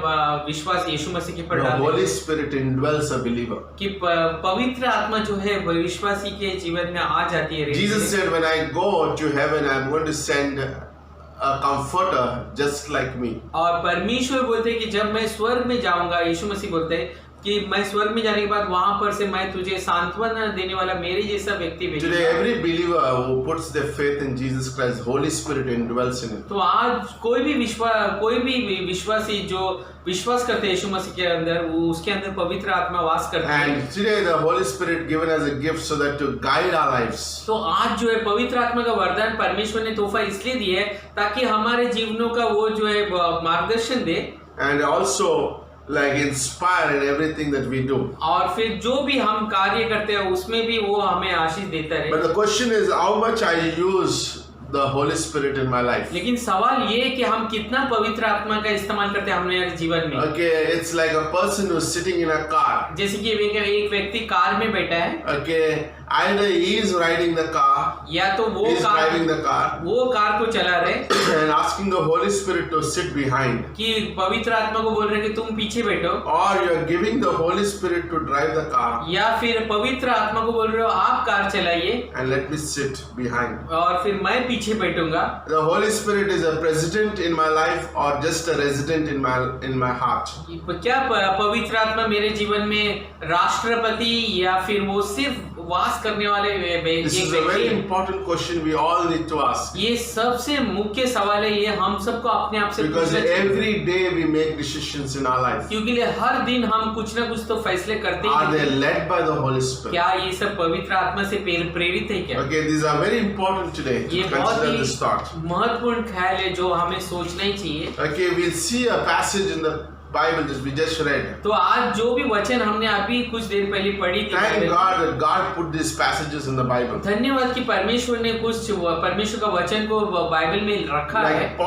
[SPEAKER 4] विश्वास यीशु मसीह के पर
[SPEAKER 1] the
[SPEAKER 4] डालते
[SPEAKER 1] Holy
[SPEAKER 4] हैं
[SPEAKER 1] Spirit indwells a believer.
[SPEAKER 4] कि पवित्र आत्मा जो है विश्वासी के जीवन में आ जाती है।
[SPEAKER 1] Jesus said, when I go to heaven, I'm going to send a comforter just like me.
[SPEAKER 4] और परमेश्वर बोलते हैं कि जब मैं स्वर्ग में जाऊंगा, यीशु मसीह बोलते हैं कि मैं स्वर्ग में जाने के बाद वहां पर से मैं तुझे सांत्वना देने वाला मेरे जैसा व्यक्ति
[SPEAKER 1] Today,
[SPEAKER 4] भेजूंगा।
[SPEAKER 1] every believer who puts their faith in Jesus Christ, Holy Spirit indwells in it.
[SPEAKER 4] तो आज कोई भी विश्वासी जो विश्वास करते हैं यीशु मसीह के अंदर, वो उसके अंदर पवित्र आत्मा वास करता है।
[SPEAKER 1] And today, the Holy Spirit given as a gift so that to guide our lives.
[SPEAKER 4] तो आज जो है पवित्र आत्मा का वरदान परमेश्वर ने तोहफा इसलिए दिया है ताकि हमारे जीवनों का वो जो है मार्गदर्शन दे,
[SPEAKER 1] And also like inspire in everything that we do.
[SPEAKER 4] और फिर जो भी हम कार्य करते हैं उसमें भी वो हमें आशीष देता
[SPEAKER 1] But
[SPEAKER 4] रहे।
[SPEAKER 1] the question is how much I use the Holy Spirit in my life.
[SPEAKER 4] लेकिन सवाल ये है कि हम कितना पवित्र आत्मा का इस्तेमाल करते हैं हमारे जीवन में।
[SPEAKER 1] Okay, it's like a person who's sitting in a car.
[SPEAKER 4] जैसे कि एक व्यक्ति कार में बैठा है,
[SPEAKER 1] Okay, either he is riding the car,
[SPEAKER 4] या तो
[SPEAKER 1] he is driving the car,
[SPEAKER 4] वो कार को चला रहे
[SPEAKER 1] and asking the Holy Spirit to sit behind.
[SPEAKER 4] कि पवित्र आत्मा को बोल रहे कि तुम पीछे बैठो,
[SPEAKER 1] Or you are giving the Holy Spirit to drive the car
[SPEAKER 4] या फिर पवित्र आत्मा को बोल रहे हो आप कार चलाइए
[SPEAKER 1] and let me sit behind.
[SPEAKER 4] और फिर मैं पीछे बैठूंगा।
[SPEAKER 1] The Holy Spirit is a president in my life or just a resident in my heart.
[SPEAKER 4] क्या पवित्र आत्मा मेरे जीवन में राष्ट्रपति या फिर वो सिर्फ वास करने वाले
[SPEAKER 1] This is a very important question we all need to ask.
[SPEAKER 4] ये सबसे मुख्य सवाल है, ये हम सबको अपने आप से
[SPEAKER 1] Because
[SPEAKER 4] पूछना चाहिए।
[SPEAKER 1] every day we make decisions in our life.
[SPEAKER 4] क्योंकि हर दिन हम कुछ ना कुछ तो फैसले करते
[SPEAKER 1] Are they
[SPEAKER 4] हैं।
[SPEAKER 1] led by the Holy Spirit?
[SPEAKER 4] क्या ये सब पवित्र आत्मा से प्रेरित है क्या?
[SPEAKER 1] Okay, these are very important today
[SPEAKER 4] ये
[SPEAKER 1] to
[SPEAKER 4] बहुत
[SPEAKER 1] consider
[SPEAKER 4] ही
[SPEAKER 1] this thought.
[SPEAKER 4] महत्वपूर्ण ख्याल है जो हमें सोचना ही चाहिए।
[SPEAKER 1] Okay, we'll see a passage in the Bible that we just read.
[SPEAKER 4] तो आज जो भी वचन हमने अभी कुछ देर पहले पढ़ी थी,
[SPEAKER 1] Thank God that God put these passages in the Bible.
[SPEAKER 4] धन्यवाद कि परमेश्वर ने परमेश्वर का वचन को बाइबल में रखा है।
[SPEAKER 1] Like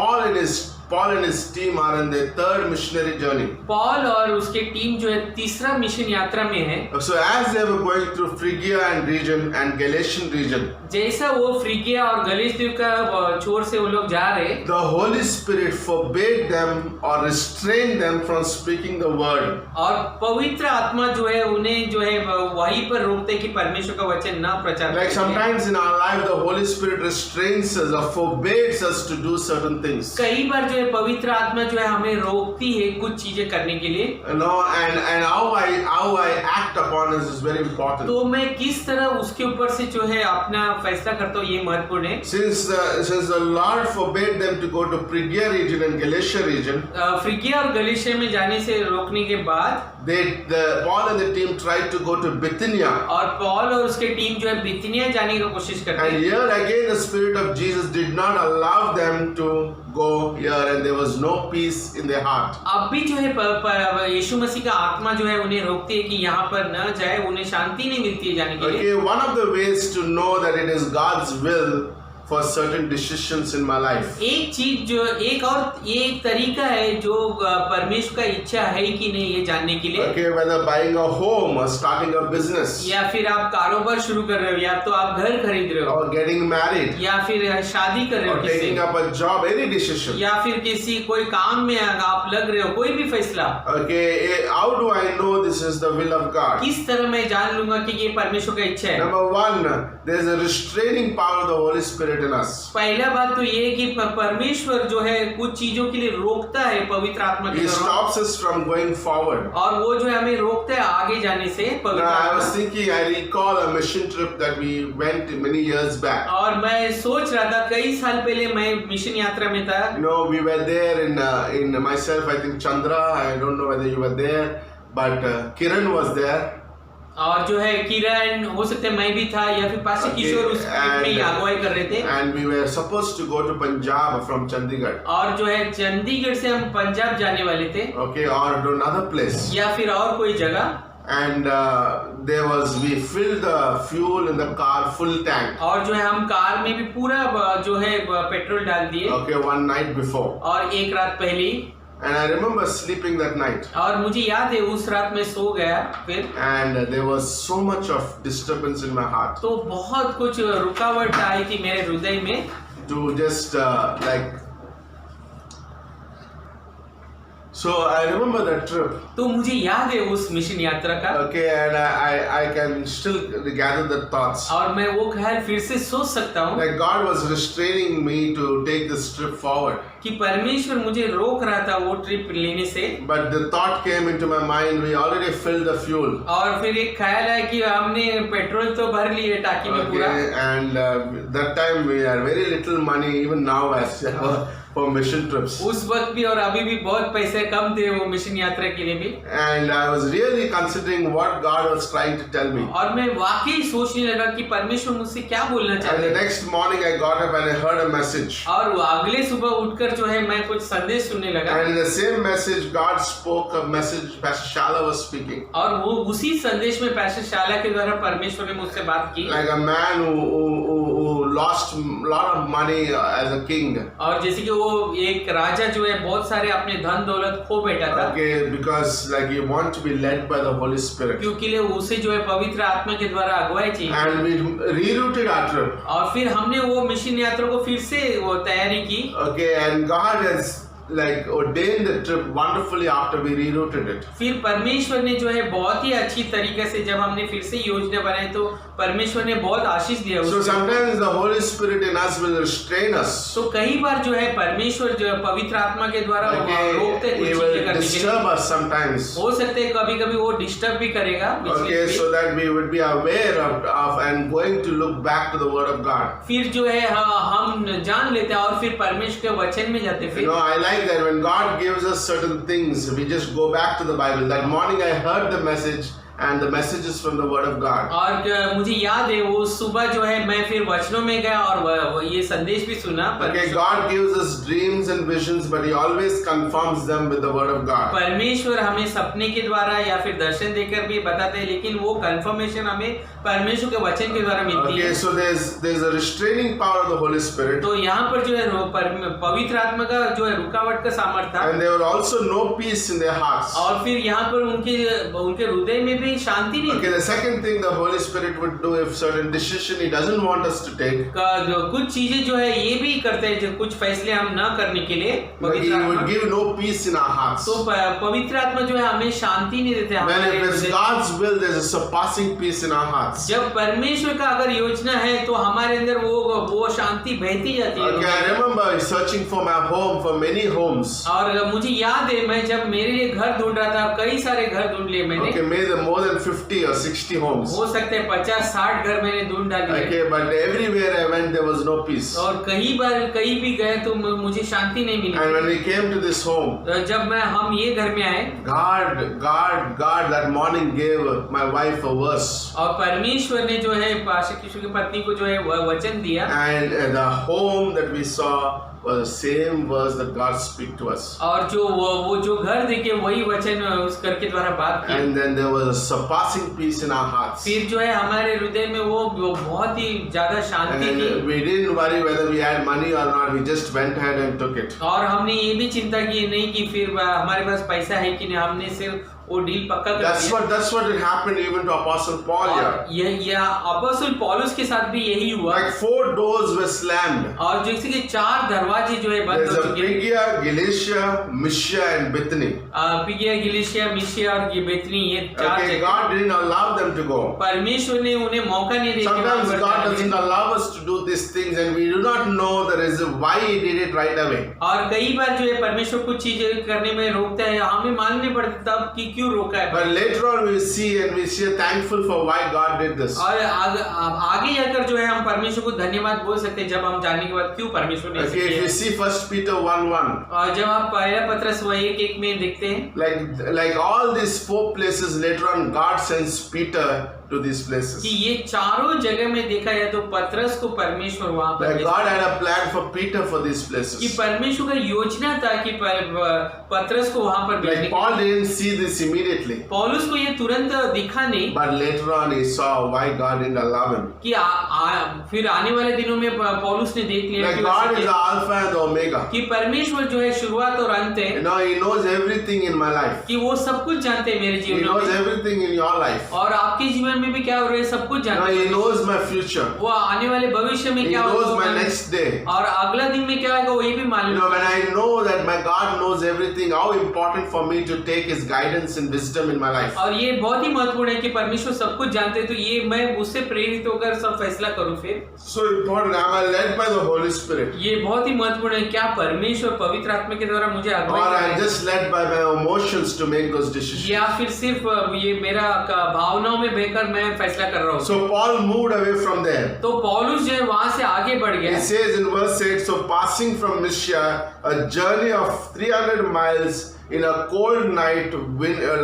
[SPEAKER 1] Paul and his team are in their third missionary journey.
[SPEAKER 4] Paul और उसके टीम जो है तीसरा मिशन यात्रा में है।
[SPEAKER 1] So as they were going through Phrygia and region and Galatian region,
[SPEAKER 4] जैसा वो फ्रीगिया और गलीस द्वीप का छोर से वो लोग जा रहे,
[SPEAKER 1] the Holy Spirit forbade them or restrained them from speaking the word.
[SPEAKER 4] और पवित्र आत्मा जो है उन्हें जो है वहीं पर रोकते कि परमेश्वर का वचन ना प्रचार
[SPEAKER 1] Like
[SPEAKER 4] करें।
[SPEAKER 1] sometimes in our life, the Holy Spirit restrains us or forbids us to do certain things.
[SPEAKER 4] कई बार जो है पवित्र आत्मा जो है हमें रोकती है कुछ चीजें करने के लिए।
[SPEAKER 1] You know, and how I act upon this is very important.
[SPEAKER 4] तो मैं किस तरह उसके ऊपर से जो है अपना फैसला करता हूँ, ये महत्वपूर्ण है।
[SPEAKER 1] Since the Lord forbade them to go to Phrygia region and Galatia region,
[SPEAKER 4] फ्रीगिया और गलीशिया में जाने से रोकने के बाद
[SPEAKER 1] Paul and the team tried to go to Bithynia.
[SPEAKER 4] और पॉल और उसके टीम जो है बिथुनिया जाने की कोशिश करते
[SPEAKER 1] And
[SPEAKER 4] हैं।
[SPEAKER 1] here again the Spirit of Jesus did not allow them to go here, and there was no peace in their heart.
[SPEAKER 4] अब भी जो है यीशु मसीह का आत्मा जो है उन्हें रोकती है कि यहाँ पर न जाए, उन्हें शांति नहीं मिलती है जाने के लिए।
[SPEAKER 1] Okay, one of the ways to know that it is God's will for certain decisions in my life.
[SPEAKER 4] एक तरीका है जो परमेश्वर का इच्छा है कि नहीं ये जानने के लिए।
[SPEAKER 1] Okay, whether buying a home or starting a business
[SPEAKER 4] या फिर आप कारोबार शुरू कर रहे हो, या तो आप घर खरीद रहे हो,
[SPEAKER 1] or getting married
[SPEAKER 4] या फिर शादी कर रहे हो
[SPEAKER 1] or
[SPEAKER 4] किसी
[SPEAKER 1] taking
[SPEAKER 4] से,
[SPEAKER 1] up a job, any decision.
[SPEAKER 4] या फिर किसी कोई काम में आप लग रहे हो, कोई भी फैसला,
[SPEAKER 1] Okay, how do I know this is the will of God?
[SPEAKER 4] किस तरह मैं जान लूंगा कि ये परमेश्वर का इच्छा है?
[SPEAKER 1] Number one, there is a restraining power of the Holy Spirit in us.
[SPEAKER 4] पहला बात तो ये कि परमेश्वर जो है कुछ चीजों के लिए रोकता है पवित्र आत्मा के
[SPEAKER 1] He
[SPEAKER 4] द्वारा,
[SPEAKER 1] stops us from going forward.
[SPEAKER 4] और वो जो है हमें रोकता है आगे जाने से पवित्र
[SPEAKER 1] Now, I
[SPEAKER 4] आत्मा।
[SPEAKER 1] was thinking, I recall a mission trip that we went many years back.
[SPEAKER 4] और मैं सोच रहा था कई साल पहले मैं मिशन यात्रा में था।
[SPEAKER 1] You know, we were there in myself, I think Chandra, I don't know whether you were there, but Kiran was there.
[SPEAKER 4] और जो है किरण, हो सकता है मैं भी था, या फिर पास्टर किशोर उस ट्रिप में अगुवाई कर रहे थे।
[SPEAKER 1] And we were supposed to go to Punjab from Chandigarh.
[SPEAKER 4] और जो है चंडीगढ़ से हम पंजाब जाने वाले थे,
[SPEAKER 1] Okay, or to another place.
[SPEAKER 4] या फिर और कोई जगह।
[SPEAKER 1] And we filled the fuel in the car full tank.
[SPEAKER 4] और जो है हम कार में भी पूरा जो है पेट्रोल डाल दिए।
[SPEAKER 1] Okay, one night before.
[SPEAKER 4] और एक रात पहले ही,
[SPEAKER 1] And I remember sleeping that night.
[SPEAKER 4] और मुझे याद है उस रात में सो गया फिर,
[SPEAKER 1] And there was so much of disturbance in my heart
[SPEAKER 4] तो बहुत कुछ रुकावट आई थी मेरे हृदय में।
[SPEAKER 1] to just So I remember that trip.
[SPEAKER 4] तो मुझे याद है उस मिशन यात्रा का,
[SPEAKER 1] Okay, and I can still gather the thoughts.
[SPEAKER 4] और मैं वो ख्याल फिर से सोच सकता हूँ
[SPEAKER 1] Like God was restraining me to take this trip forward.
[SPEAKER 4] कि परमेश्वर मुझे रोक रहा था वो ट्रिप लेने से।
[SPEAKER 1] But the thought came into my mind, we already filled the fuel.
[SPEAKER 4] और फिर एक ख्याल आया कि हमने पेट्रोल तो भर लिए टाकी में पूरा,
[SPEAKER 1] Okay, and that time we had very little money, even now as for mission trips.
[SPEAKER 4] उस वक्त भी और अभी भी बहुत पैसे कम थे वो मिशन यात्रा के लिए भी।
[SPEAKER 1] And I was really considering what God was trying to tell me.
[SPEAKER 4] और मैं वाकई सोचने लगा कि परमेश्वर मुझसे क्या बोलना
[SPEAKER 1] And
[SPEAKER 4] चाहते
[SPEAKER 1] the
[SPEAKER 4] हैं।
[SPEAKER 1] next morning I got up and I heard a message.
[SPEAKER 4] और वो अगले सुबह उठकर जो है मैं कुछ संदेश सुनने लगा,
[SPEAKER 1] And in the same message, God spoke a message Pastor Shala was speaking.
[SPEAKER 4] और वो उसी संदेश में पैसे शाला के द्वारा परमेश्वर ने मुझसे बात की।
[SPEAKER 1] Like a man who lost a lot of money as a king.
[SPEAKER 4] और जैसे कि वो एक राजा जो है बहुत सारे अपने धन दौलत खो बैठा था,
[SPEAKER 1] Okay, because like you want to be led by the Holy Spirit.
[SPEAKER 4] क्योंकि उसे जो है पवित्र आत्मा के द्वारा अगुवाई चाहिए।
[SPEAKER 1] And we rerouted our trip.
[SPEAKER 4] और फिर हमने वो मिशन यात्रा को फिर से वो तैयारी की,
[SPEAKER 1] Okay, and God has like ordained the trip wonderfully after we rerouted it.
[SPEAKER 4] फिर परमेश्वर ने जो है बहुत ही अच्छी तरीके से जब हमने फिर से योजना बनाई तो परमेश्वर ने बहुत आशीष दिया
[SPEAKER 1] So
[SPEAKER 4] उसको।
[SPEAKER 1] sometimes the Holy Spirit in us will restrain us.
[SPEAKER 4] तो कई बार जो है परमेश्वर जो है पवित्र आत्मा के द्वारा रोकते
[SPEAKER 1] Okay,
[SPEAKER 4] कुछ
[SPEAKER 1] He
[SPEAKER 4] चीजें
[SPEAKER 1] will
[SPEAKER 4] करने के लिए।
[SPEAKER 1] disturb us sometimes.
[SPEAKER 4] हो सकते है कभी कभी वो डिस्टर्ब भी करेगा बीच में
[SPEAKER 1] Okay,
[SPEAKER 4] भी।
[SPEAKER 1] so that we would be aware of and going to look back to the Word of God.
[SPEAKER 4] फिर जो है हम जान लेते हैं और फिर परमेश्वर के वचन में जाते हैं।
[SPEAKER 1] You
[SPEAKER 4] फिर
[SPEAKER 1] know, I like that when God gives us certain things, we just go back to the Bible. That morning I heard the message, and the message is from the Word of God.
[SPEAKER 4] और मुझे याद है वो सुबह जो है मैं फिर वचनों में गया और ये संदेश भी सुना।
[SPEAKER 1] Okay, God gives us dreams and visions, but He always confirms them with the Word of God.
[SPEAKER 4] परमेश्वर हमें सपने के द्वारा या फिर दर्शन देकर भी बताते हैं, लेकिन वो कंफर्मेशन हमें परमेश्वर के वचन के द्वारा मिलती
[SPEAKER 1] Okay,
[SPEAKER 4] है।
[SPEAKER 1] so there's a restraining power of the Holy Spirit,
[SPEAKER 4] तो यहाँ पर जो है पवित्र आत्मा का जो है रुकावट का सामर्थ्य था,
[SPEAKER 1] and there were also no peace in their hearts.
[SPEAKER 4] और फिर यहाँ पर उनके हृदय में भी शांति नहीं
[SPEAKER 1] Okay, the second thing the Holy Spirit would do if certain decision He doesn't want us to take,
[SPEAKER 4] कुछ चीजें जो है ये भी करते हैं जो कुछ फैसले हम न करने के लिए
[SPEAKER 1] He
[SPEAKER 4] पवित्र आत्मा,
[SPEAKER 1] would give no peace in our hearts.
[SPEAKER 4] तो पवित्र आत्मा जो है हमें शांति नहीं देते
[SPEAKER 1] When
[SPEAKER 4] हमारे
[SPEAKER 1] it is
[SPEAKER 4] हृदय।
[SPEAKER 1] God's will, there's a surpassing peace in our hearts.
[SPEAKER 4] जब परमेश्वर का अगर योजना है तो हमारे अंदर वो शांति बहती जाती है।
[SPEAKER 1] Okay, I remember searching for my home, for many homes.
[SPEAKER 4] और मुझे याद है मैं जब मेरे लिए घर ढूंढ रहा था, कई सारे घर ढूंढ लिए मैंने।
[SPEAKER 1] Okay, maybe more than 50 or 60 homes.
[SPEAKER 4] हो सकते हैं 50-60 घर मैंने ढूंढ डाले।
[SPEAKER 1] Okay, but everywhere I went, there was no peace.
[SPEAKER 4] और कहीं भी गए तो मुझे शांति नहीं मिली।
[SPEAKER 1] And when we came to this home,
[SPEAKER 4] जब हम ये घर में आए,
[SPEAKER 1] God that morning gave my wife a verse.
[SPEAKER 4] और परमेश्वर ने जो है पाशा किशोर की पत्नी को जो है वचन दिया,
[SPEAKER 1] And the home that we saw was the same verse that God speak to us.
[SPEAKER 4] और जो वो जो घर देखे वही वचन उस घर के द्वारा बात की।
[SPEAKER 1] And then there was a surpassing peace in our hearts.
[SPEAKER 4] फिर जो है हमारे हृदय में वो बहुत ही ज्यादा शांति थी।
[SPEAKER 1] And we didn't worry whether we had money or not. We just went ahead and took it.
[SPEAKER 4] और हमने ये भी चिंता की नहीं कि फिर हमारे पास पैसा है कि नहीं, हमने सिर्फ वो डील पक्का कर दिया।
[SPEAKER 1] That's what it happened even to Apostle Paul here.
[SPEAKER 4] या अपोस्टल पौलुस के साथ भी यही हुआ।
[SPEAKER 1] Like 4 doors were slammed.
[SPEAKER 4] और जैसे कि 4 दरवाजे जो है बंद
[SPEAKER 1] There's
[SPEAKER 4] हो
[SPEAKER 1] a
[SPEAKER 4] चुके हैं।
[SPEAKER 1] Phrygia, Galatia, Mysia, and Bithynia.
[SPEAKER 4] पिगिया, गिलिशिया, मिशिया और ये बेतनी, ये 4
[SPEAKER 1] Okay,
[SPEAKER 4] जगह।
[SPEAKER 1] God didn't allow them to go.
[SPEAKER 4] परमेश्वर ने उन्हें मौका नहीं दिया।
[SPEAKER 1] Sometimes God doesn't allow us to do these things, and we do not know the reason why He did it right away.
[SPEAKER 4] और कई बार जो है परमेश्वर कुछ चीजें करने में रोकता है, हमें मालूम पड़ता तब कि क्यों रोका है।
[SPEAKER 1] But later on we see and we see thankful for why God did this.
[SPEAKER 4] और आगे जाकर जो है हम परमेश्वर को धन्यवाद बोल सकते हैं जब हम जानने के बाद क्यों परमेश्वर ने ऐसा
[SPEAKER 1] Okay, if
[SPEAKER 4] किया।
[SPEAKER 1] you see 1 Peter 1:1,
[SPEAKER 4] और जब आप पहला पत्रस 1:1 में देखते हैं
[SPEAKER 1] like all these 4 places later on, God sends Peter to these places.
[SPEAKER 4] कि ये चारों जगह में देखा जाए तो पत्रस को परमेश्वर वहां पर
[SPEAKER 1] Like God had a plan for Peter for these
[SPEAKER 4] कि
[SPEAKER 1] places.
[SPEAKER 4] परमेश्वर का योजना था कि पत्रस को वहां पर भेजने
[SPEAKER 1] Like
[SPEAKER 4] की।
[SPEAKER 1] Paul didn't see this immediately,
[SPEAKER 4] पौलुस को ये तुरंत दिखा नहीं
[SPEAKER 1] but later on he saw why God didn't allow him.
[SPEAKER 4] कि फिर आने वाले दिनों में पौलुस ने देख लिया
[SPEAKER 1] Like
[SPEAKER 4] कि
[SPEAKER 1] God
[SPEAKER 4] वैसे
[SPEAKER 1] is the Alpha and the Omega.
[SPEAKER 4] कि परमेश्वर जो है शुरुआत और अंत है,
[SPEAKER 1] You know, He knows everything in my life.
[SPEAKER 4] कि वो सब कुछ जानते हैं मेरे
[SPEAKER 1] He
[SPEAKER 4] जीवन
[SPEAKER 1] knows
[SPEAKER 4] में
[SPEAKER 1] everything in your life.
[SPEAKER 4] और आपके जीवन में भी क्या हो रहा है सब कुछ
[SPEAKER 1] You know,
[SPEAKER 4] जानता
[SPEAKER 1] He
[SPEAKER 4] है।
[SPEAKER 1] knows my future.
[SPEAKER 4] वो आने वाले भविष्य में
[SPEAKER 1] He
[SPEAKER 4] क्या
[SPEAKER 1] knows
[SPEAKER 4] होगा
[SPEAKER 1] my next day.
[SPEAKER 4] और अगला दिन में क्या होगा वो ये भी
[SPEAKER 1] You
[SPEAKER 4] मालूम
[SPEAKER 1] know,
[SPEAKER 4] है।
[SPEAKER 1] when I know that my God knows everything, how important for me to take His guidance and wisdom in my life.
[SPEAKER 4] और ये बहुत ही महत्वपूर्ण है कि परमेश्वर सब कुछ जानते हैं, तो ये मैं उससे प्रेरित होकर सब फैसला करूं। फिर
[SPEAKER 1] So important. Am I led by the Holy Spirit?
[SPEAKER 4] ये बहुत ही महत्वपूर्ण है, क्या परमेश्वर पवित्र आत्मा के द्वारा मुझे
[SPEAKER 1] Or
[SPEAKER 4] अगुवाई
[SPEAKER 1] I
[SPEAKER 4] कर रहे
[SPEAKER 1] am
[SPEAKER 4] हैं?
[SPEAKER 1] just led by my emotions to make those decisions?
[SPEAKER 4] या फिर सिर्फ ये मेरा भावनाओं में बहकर मैं फैसला कर रहा हूँ।
[SPEAKER 1] So Paul moved away from there.
[SPEAKER 4] तो पौलुस जो है वहां से आगे बढ़
[SPEAKER 1] He
[SPEAKER 4] गया।
[SPEAKER 1] says in verse 8, so passing from Mysia, a journey of 300 miles in a cold night,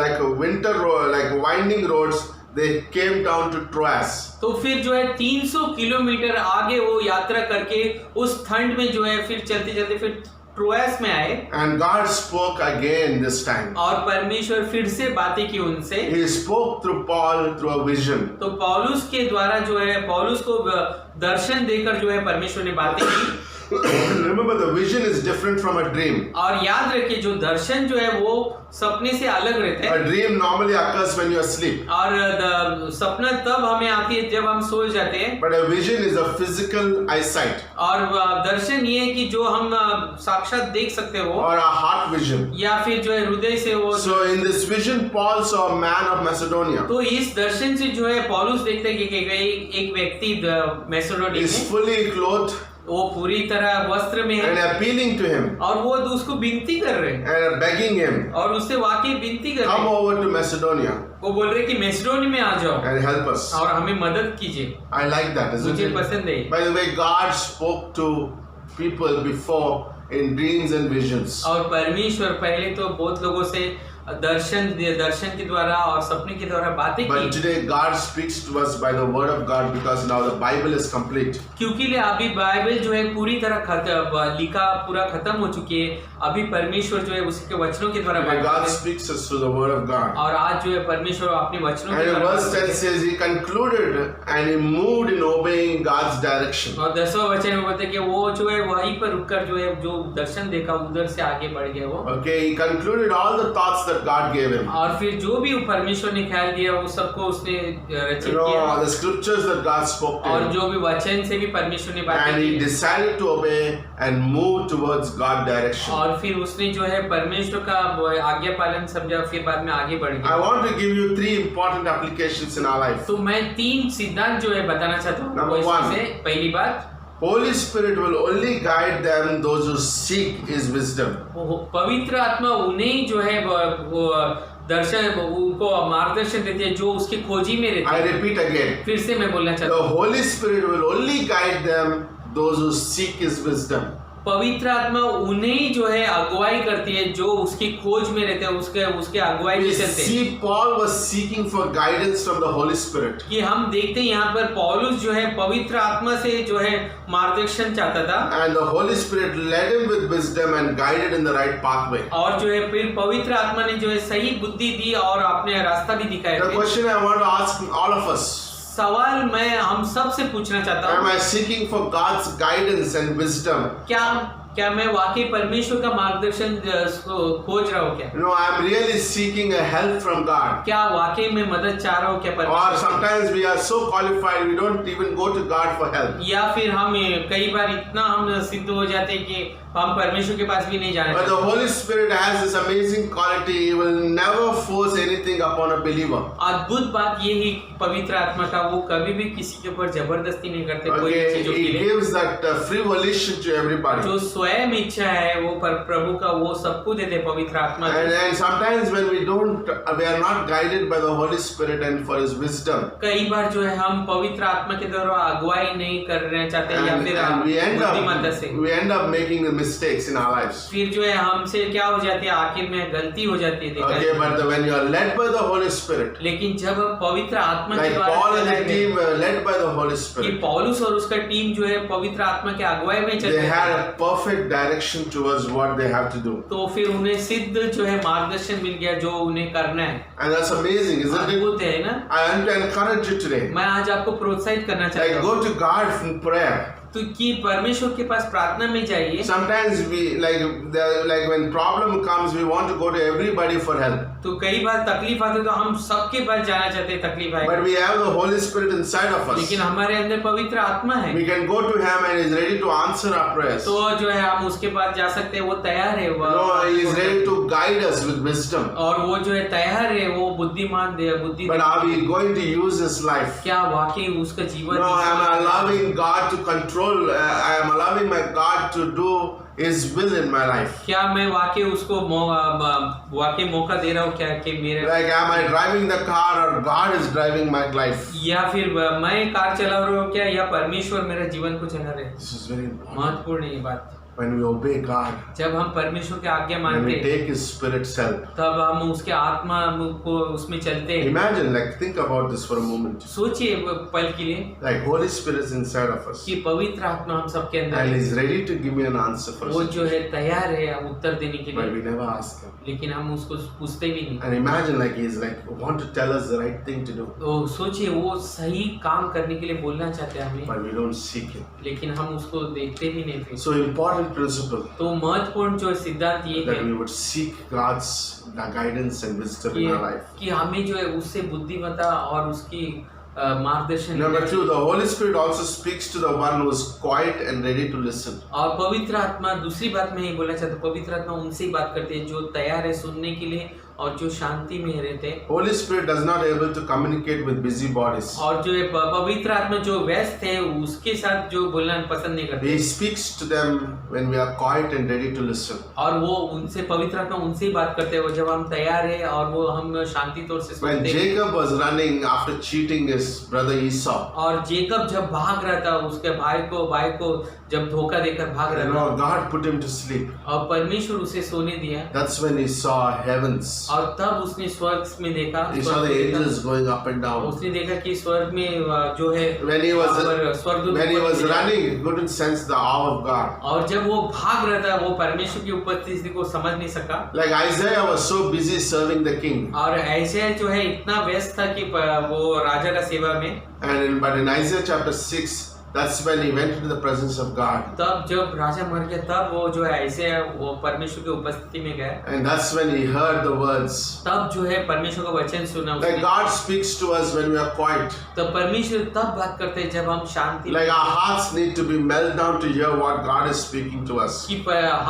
[SPEAKER 1] like a winter road, like winding roads, they came down to Troas.
[SPEAKER 4] तो फिर जो है 300 किलोमीटर आगे वो यात्रा करके उस ठंड में जो है फिर चलते चलते फिर ट्रोआस में आए।
[SPEAKER 1] And God spoke again this time.
[SPEAKER 4] और परमेश्वर फिर से बातें की उनसे।
[SPEAKER 1] He spoke through Paul through a vision.
[SPEAKER 4] तो पौलुस के द्वारा जो है पौलुस को दर्शन देकर जो है परमेश्वर ने बातें की।
[SPEAKER 1] Remember, the vision is different from a dream.
[SPEAKER 4] और याद रखिए जो दर्शन जो है वो सपने से अलग रहता है।
[SPEAKER 1] A dream normally occurs when you are asleep.
[SPEAKER 4] और सपना तब हमें आती है जब हम सो जाते हैं।
[SPEAKER 1] But a vision is a physical eyesight
[SPEAKER 4] और दर्शन ये है कि जो हम साक्षात देख सकते हो
[SPEAKER 1] or a heart vision.
[SPEAKER 4] या फिर जो है हृदय से वो।
[SPEAKER 1] So in this vision, Paul saw a man of Macedonia.
[SPEAKER 4] तो इस दर्शन से जो है पौलुस देखते हैं कि एक व्यक्ति मैसेडोनिया
[SPEAKER 1] He's
[SPEAKER 4] में
[SPEAKER 1] fully clothed
[SPEAKER 4] वो पूरी तरह वस्त्र में
[SPEAKER 1] and
[SPEAKER 4] है
[SPEAKER 1] appealing to him
[SPEAKER 4] और वो उसको विनती कर रहे हैं
[SPEAKER 1] and begging him,
[SPEAKER 4] और उससे वाकई विनती कर रहे
[SPEAKER 1] come
[SPEAKER 4] हैं।
[SPEAKER 1] over to Macedonia
[SPEAKER 4] वो बोल रहे हैं कि मैसेडोनिया में आ जाओ
[SPEAKER 1] and help us.
[SPEAKER 4] और हमें मदद कीजिए।
[SPEAKER 1] I like that, isn't
[SPEAKER 4] मुझे
[SPEAKER 1] it?
[SPEAKER 4] पसंद है।
[SPEAKER 1] By the way, God spoke to people before in dreams and visions.
[SPEAKER 4] और परमेश्वर पहले तो बहुत लोगों से दर्शन के द्वारा और सपने के द्वारा बातें
[SPEAKER 1] But
[SPEAKER 4] की।
[SPEAKER 1] today God speaks to us by the word of God because now the Bible is complete.
[SPEAKER 4] क्योंकि अभी बाइबल जो है पूरी तरह लिखा पूरा खत्म हो चुकी है। अभी परमेश्वर जो है उसके वचनों के द्वारा
[SPEAKER 1] And
[SPEAKER 4] बात
[SPEAKER 1] God
[SPEAKER 4] करते हैं।
[SPEAKER 1] speaks us through the word of God.
[SPEAKER 4] और आज जो है परमेश्वर अपने वचनों के
[SPEAKER 1] And in
[SPEAKER 4] द्वारा
[SPEAKER 1] verse
[SPEAKER 4] बात
[SPEAKER 1] 10
[SPEAKER 4] करते हैं।
[SPEAKER 1] says he concluded and he moved in obeying God's direction.
[SPEAKER 4] और 10वां वचन में बोलते हैं कि वो जो है वहीं पर रुककर जो है जो दर्शन देखा उधर से आगे बढ़ गया वो।
[SPEAKER 1] Okay, he concluded all the thoughts that God gave him.
[SPEAKER 4] और फिर जो भी परमेश्वर ने ख्याल दिया वो सबको उसने रचित
[SPEAKER 1] You know,
[SPEAKER 4] किया
[SPEAKER 1] the scriptures that God spoke to
[SPEAKER 4] और
[SPEAKER 1] him.
[SPEAKER 4] जो भी वचन से भी परमेश्वर ने बातें
[SPEAKER 1] And he
[SPEAKER 4] की
[SPEAKER 1] decided to obey and move towards God's direction.
[SPEAKER 4] और फिर उसने जो है परमेश्वर का आज्ञा पालन समझा फिर बाद में आगे बढ़
[SPEAKER 1] I
[SPEAKER 4] गया।
[SPEAKER 1] want to give you 3 important applications in our life.
[SPEAKER 4] तो मैं 3 सिद्धांत जो है बताना चाहता हूँ।
[SPEAKER 1] Number
[SPEAKER 4] वो इसमें
[SPEAKER 1] 1.
[SPEAKER 4] से पहली बात,
[SPEAKER 1] Holy Spirit will only guide them those who seek His wisdom.
[SPEAKER 4] पवित्र आत्मा उन्हें जो है वो दर्शन उनको मार्गदर्शन देती है जो उसकी खोजी में रहते
[SPEAKER 1] I
[SPEAKER 4] हैं।
[SPEAKER 1] repeat again.
[SPEAKER 4] फिर से मैं बोलना चाहता
[SPEAKER 1] The
[SPEAKER 4] हूँ
[SPEAKER 1] Holy Spirit will only guide them those who seek His wisdom.
[SPEAKER 4] पवित्र आत्मा उन्हें जो है अगुवाई करती है जो उसकी खोज में रहते हैं उसके अगुवाई
[SPEAKER 1] We
[SPEAKER 4] में चलते हैं।
[SPEAKER 1] see Paul was seeking for guidance from the Holy Spirit.
[SPEAKER 4] कि हम देखते हैं यहाँ पर पौलुस जो है पवित्र आत्मा से जो है मार्गदर्शन चाहता था
[SPEAKER 1] And the Holy Spirit led him with wisdom and guided in the right pathway.
[SPEAKER 4] और जो है फिर पवित्र आत्मा ने जो है सही बुद्धि दी और अपने रास्ता भी दिखाया।
[SPEAKER 1] The question I want to ask all of us,
[SPEAKER 4] सवाल मैं हम सब से पूछना चाहता
[SPEAKER 1] am
[SPEAKER 4] हूँ,
[SPEAKER 1] I seeking for God's guidance and wisdom?
[SPEAKER 4] क्या मैं वाकई परमेश्वर का मार्गदर्शन खोज रहा हूँ क्या?
[SPEAKER 1] You know, I am really seeking a help from God.
[SPEAKER 4] क्या वाकई में मदद चाह रहा हूँ क्या
[SPEAKER 1] Or
[SPEAKER 4] परमेश्वर?
[SPEAKER 1] sometimes we are so qualified, we don't even go to God for help.
[SPEAKER 4] या फिर हम कई बार इतना हम सिद्ध हो जाते हैं कि हम परमेश्वर के पास भी नहीं जाना
[SPEAKER 1] But the
[SPEAKER 4] चाहते।
[SPEAKER 1] Holy Spirit has this amazing quality, He will never force anything upon a believer.
[SPEAKER 4] अद्भुत बात ये ही पवित्र आत्मा का वो कभी भी किसी के ऊपर जबरदस्ती नहीं करते कोई
[SPEAKER 1] Okay,
[SPEAKER 4] चीजों के
[SPEAKER 1] He
[SPEAKER 4] लिए।
[SPEAKER 1] gives that free volition to everybody.
[SPEAKER 4] जो स्वयं इच्छा है वो प्रभु का वो सबको देते पवित्र आत्मा को।
[SPEAKER 1] And sometimes when we are not guided by the Holy Spirit and for His wisdom,
[SPEAKER 4] कई बार जो है हम पवित्र आत्मा के द्वारा अगुवाई नहीं करना चाहते या फिर
[SPEAKER 1] and
[SPEAKER 4] बुद्धिमत्ता से
[SPEAKER 1] we end up making the mistakes in our lives.
[SPEAKER 4] फिर जो है हमसे क्या हो जाती है आखिर में गलती हो जाती है देखा
[SPEAKER 1] Okay,
[SPEAKER 4] जाए।
[SPEAKER 1] but when you are led by the Holy Spirit,
[SPEAKER 4] लेकिन जब पवित्र आत्मा के
[SPEAKER 1] like
[SPEAKER 4] द्वारा
[SPEAKER 1] Paul and
[SPEAKER 4] चलाए
[SPEAKER 1] the
[SPEAKER 4] गए,
[SPEAKER 1] team were led by the Holy
[SPEAKER 4] कि
[SPEAKER 1] Spirit,
[SPEAKER 4] पौलुस और उसका टीम जो है पवित्र आत्मा के अगुवाई में
[SPEAKER 1] they
[SPEAKER 4] चलते
[SPEAKER 1] had
[SPEAKER 4] थे,
[SPEAKER 1] a perfect direction towards what they have to do.
[SPEAKER 4] तो फिर उन्हें सिद्ध जो है मार्गदर्शन मिल गया जो उन्हें करना है।
[SPEAKER 1] And that's amazing, isn't it?
[SPEAKER 4] अद्भुत है ना?
[SPEAKER 1] I want to encourage you today.
[SPEAKER 4] मैं आज आपको प्रोत्साहित करना चाहता
[SPEAKER 1] Like
[SPEAKER 4] हूँ
[SPEAKER 1] go to God in prayer.
[SPEAKER 4] तो कि परमेश्वर के पास प्रार्थना में जाइए।
[SPEAKER 1] Sometimes we like when problem comes, we want to go to everybody for help.
[SPEAKER 4] तो कई बार तकलीफ आते तो हम सबके पास जाना चाहते हैं, तकलीफ आए,
[SPEAKER 1] But we have the Holy Spirit inside of us.
[SPEAKER 4] लेकिन हमारे अंदर पवित्र आत्मा है,
[SPEAKER 1] We can go to Him and He's ready to answer our prayers.
[SPEAKER 4] तो जो है हम उसके पास जा सकते हैं, वो तैयार है,
[SPEAKER 1] He is ready to guide us with wisdom.
[SPEAKER 4] और वो जो है तैयार है, वो बुद्धिमान दे बुद्धि।
[SPEAKER 1] But are we going to use His life?
[SPEAKER 4] क्या वाकई उसका जीवन?
[SPEAKER 1] No, I am allowing God to control. I am allowing my God to do His will in my life.
[SPEAKER 4] क्या मैं वाकई उसको वाकई मौका दे रहा हूँ क्या कि मेरे,
[SPEAKER 1] Like, am I driving the car or God is driving my life?
[SPEAKER 4] या फिर मैं कार चला रहा हूँ क्या, या परमेश्वर मेरा जीवन को चला रहे?
[SPEAKER 1] This is very important.
[SPEAKER 4] महत्वपूर्ण है ये बात।
[SPEAKER 1] When we obey God,
[SPEAKER 4] जब हम परमेश्वर की आज्ञा
[SPEAKER 1] when
[SPEAKER 4] मानते
[SPEAKER 1] we
[SPEAKER 4] हैं,
[SPEAKER 1] take His Spirit's help.
[SPEAKER 4] तब हम उसके आत्मा को उसमें चलते हैं।
[SPEAKER 1] Imagine, like, think about this for a moment.
[SPEAKER 4] सोचिए पल के लिए
[SPEAKER 1] Like, Holy Spirit is inside of us.
[SPEAKER 4] कि पवित्र आत्मा हम सबके अंदर
[SPEAKER 1] And
[SPEAKER 4] है,
[SPEAKER 1] He's ready to give me an answer for
[SPEAKER 4] वो
[SPEAKER 1] us.
[SPEAKER 4] जो है तैयार है उत्तर देने के
[SPEAKER 1] But
[SPEAKER 4] लिए,
[SPEAKER 1] we never ask Him.
[SPEAKER 4] लेकिन हम उसको पूछते भी नहीं।
[SPEAKER 1] And imagine, like, He's like, want to tell us the right thing to do.
[SPEAKER 4] तो सोचिए वो सही काम करने के लिए बोलना चाहते हैं हमें,
[SPEAKER 1] But we don't seek Him.
[SPEAKER 4] लेकिन हम उसको देखते भी नहीं थे।
[SPEAKER 1] So, important principle
[SPEAKER 4] तो महत्वपूर्ण जो सिद्धांत ये
[SPEAKER 1] that
[SPEAKER 4] है
[SPEAKER 1] we would seek God's guidance and wisdom in our life.
[SPEAKER 4] कि हमें जो है उससे बुद्धिमत्ता और उसकी मार्गदर्शन।
[SPEAKER 1] Number 2, the Holy Spirit also speaks to the one who is quiet and ready to listen.
[SPEAKER 4] और पवित्र आत्मा, दूसरी बात मैं ये बोलना चाहता हूँ, पवित्र आत्मा उनसे ही बात करते हैं जो तैयार है सुनने के लिए और जो शांति में रहते हैं।
[SPEAKER 1] Holy Spirit does not able to communicate with busy bodies.
[SPEAKER 4] और जो है पवित्र आत्मा जो व्यस्त है उसके साथ जो बोलना पसंद नहीं करते,
[SPEAKER 1] He speaks to them when we are quiet and ready to listen.
[SPEAKER 4] और वो उनसे पवित्र आत्मा उनसे ही बात करते हैं वो जब हम तैयार है और वो हम शांति तौर से
[SPEAKER 1] When
[SPEAKER 4] सुनते हैं।
[SPEAKER 1] Jacob was running after cheating his brother Esau,
[SPEAKER 4] और जेकब जब भाग रहा था उसके भाई को जब धोखा देकर भाग रहा था,
[SPEAKER 1] God put him to sleep.
[SPEAKER 4] और परमेश्वर उसे सोने दिया,
[SPEAKER 1] That's when he saw heavens.
[SPEAKER 4] और तब उसने स्वर्ग में देखा,
[SPEAKER 1] He saw the angels going up and down.
[SPEAKER 4] उसने देखा कि स्वर्ग में जो है
[SPEAKER 1] When he was
[SPEAKER 4] स्वर्गदूत
[SPEAKER 1] when he was
[SPEAKER 4] ऊपर
[SPEAKER 1] running, he couldn't sense the awe of God.
[SPEAKER 4] और जब वो भाग रहा था वो परमेश्वर की उपस्थिति को समझ नहीं सका।
[SPEAKER 1] Like Isaiah was so busy serving the king.
[SPEAKER 4] और ऐसे जो है इतना व्यस्त था कि वो राजा का सेवा में,
[SPEAKER 1] But in Isaiah chapter 6, that's when he went into the presence of God.
[SPEAKER 4] तब जब राजा मर गया तब वो जो है ऐसे वो परमेश्वर की उपस्थिति में गया,
[SPEAKER 1] And that's when he heard the words.
[SPEAKER 4] तब जो है परमेश्वर का वचन सुना
[SPEAKER 1] Like
[SPEAKER 4] उसने।
[SPEAKER 1] God speaks to us when we are quiet.
[SPEAKER 4] तो परमेश्वर तब बात करते हैं जब हम शांति
[SPEAKER 1] Like our hearts need to be melted down to hear what God is speaking to us.
[SPEAKER 4] कि